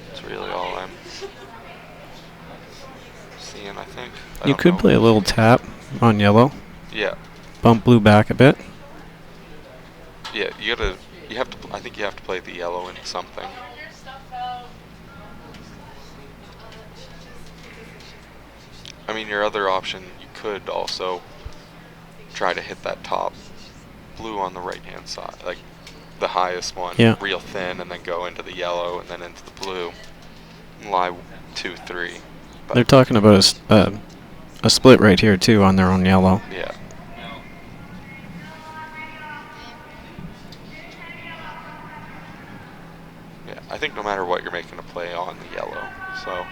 That's really all I'm seeing, I think. You could play a little tap on yellow. Yeah. Bump blue back a bit. Yeah, I think you have to play the yellow into something. I mean, your other option, you could also try to hit that top blue on the right-hand side, like the highest one, Yeah. real thin, and then go into the yellow and then into the blue, and lie 2, 3. But They're talking about a split right here too on their own yellow. yeah. Yeah, I think no matter what, you're making a play on the yellow. So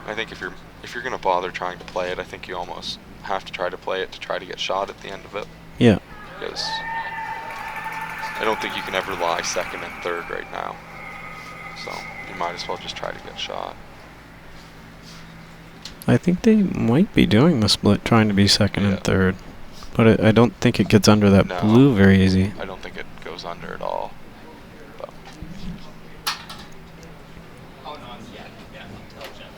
I think if you're gonna bother trying to play it, I think you almost have to try to play it to try to get shot at the end of it. Yeah. Because I don't think you can ever lie second and third right now. So you might as well just try to get shot. I think they might be doing the split, trying to be second and third. But I don't think it gets under that blue very easy. I don't think it goes under at all. But Oh, no, yeah. Tell Jeff.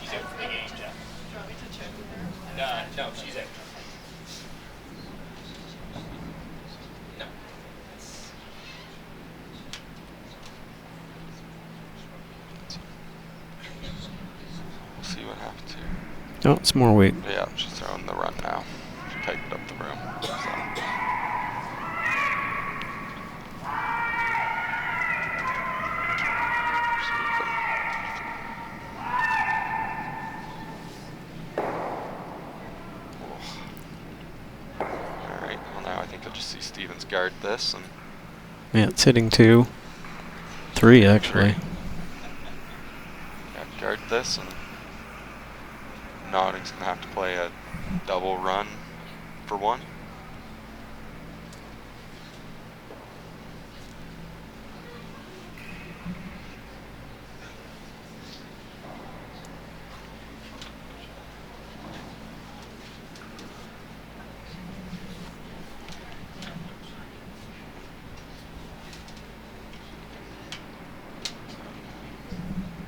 She's out for the game, Jeff. No, she's out. No. we'll see what happens here. Oh, it's more weight. Yeah, she's throwing the run now. She tightened up the room. So. Alright, well now I think I'll just see Stevens guard this and Yeah, it's hitting 2. 3 actually. yeah, guard this, and Notting's gonna have to play a double run for 1.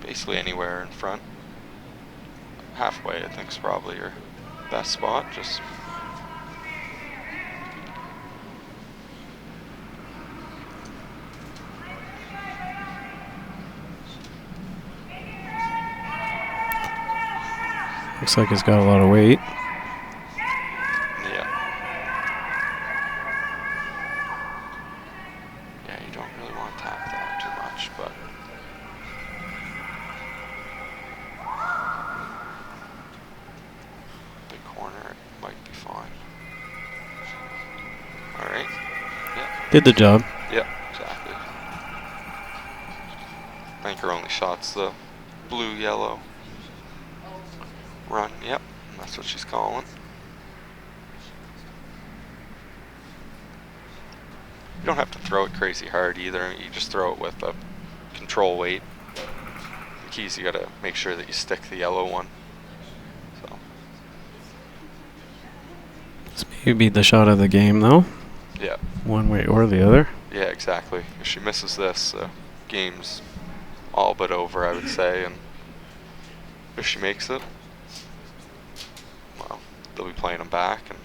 Basically anywhere in front. Halfway, I think, is probably your best spot. Just Looks like it's got a lot of weight. yeah. Yeah, you don't really want to tap that too much, but big corner, it might be fine. Alright. Yeah. Did the job. Yep, exactly. I think her only shot's the blue-yellow run. Yep, that's what she's calling. You don't have to throw it crazy hard either. You just throw it with a control weight. The key is you gotta make sure that you stick the yellow one. So This may be the shot of the game though. yeah. One way or the other. Yeah, exactly. If she misses this, game's all but over, I would say. And if she makes it, well, they'll be playing them back, and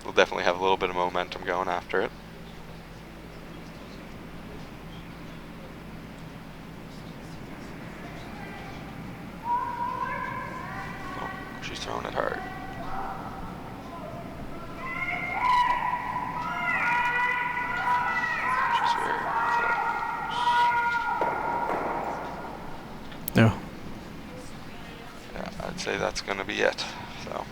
they'll definitely have a little bit of momentum going after it. Oh, she's throwing it hard. She's very close. No. Yeah, I'd say that's going to be it. So,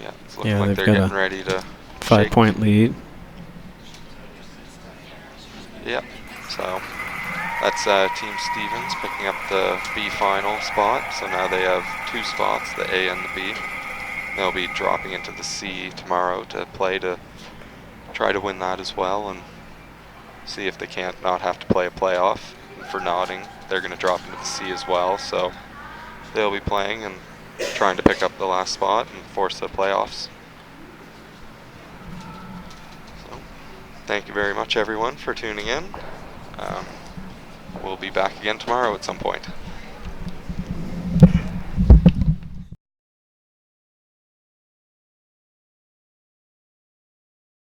yeah, it's looking Yeah, like they've they're got getting a ready to 5-point lead. Yep. So that's Team Stevens picking up the B final spot. So now they have 2 spots, the A and the B. They'll be dropping into the C tomorrow to play to try to win that as well, and see if they can't not have to play a playoff. And for Notting, they're going to drop into the C as well. So they'll be playing and trying to pick up the last spot and force the playoffs. So thank you very much, everyone, for tuning in. We'll be back again tomorrow at some point.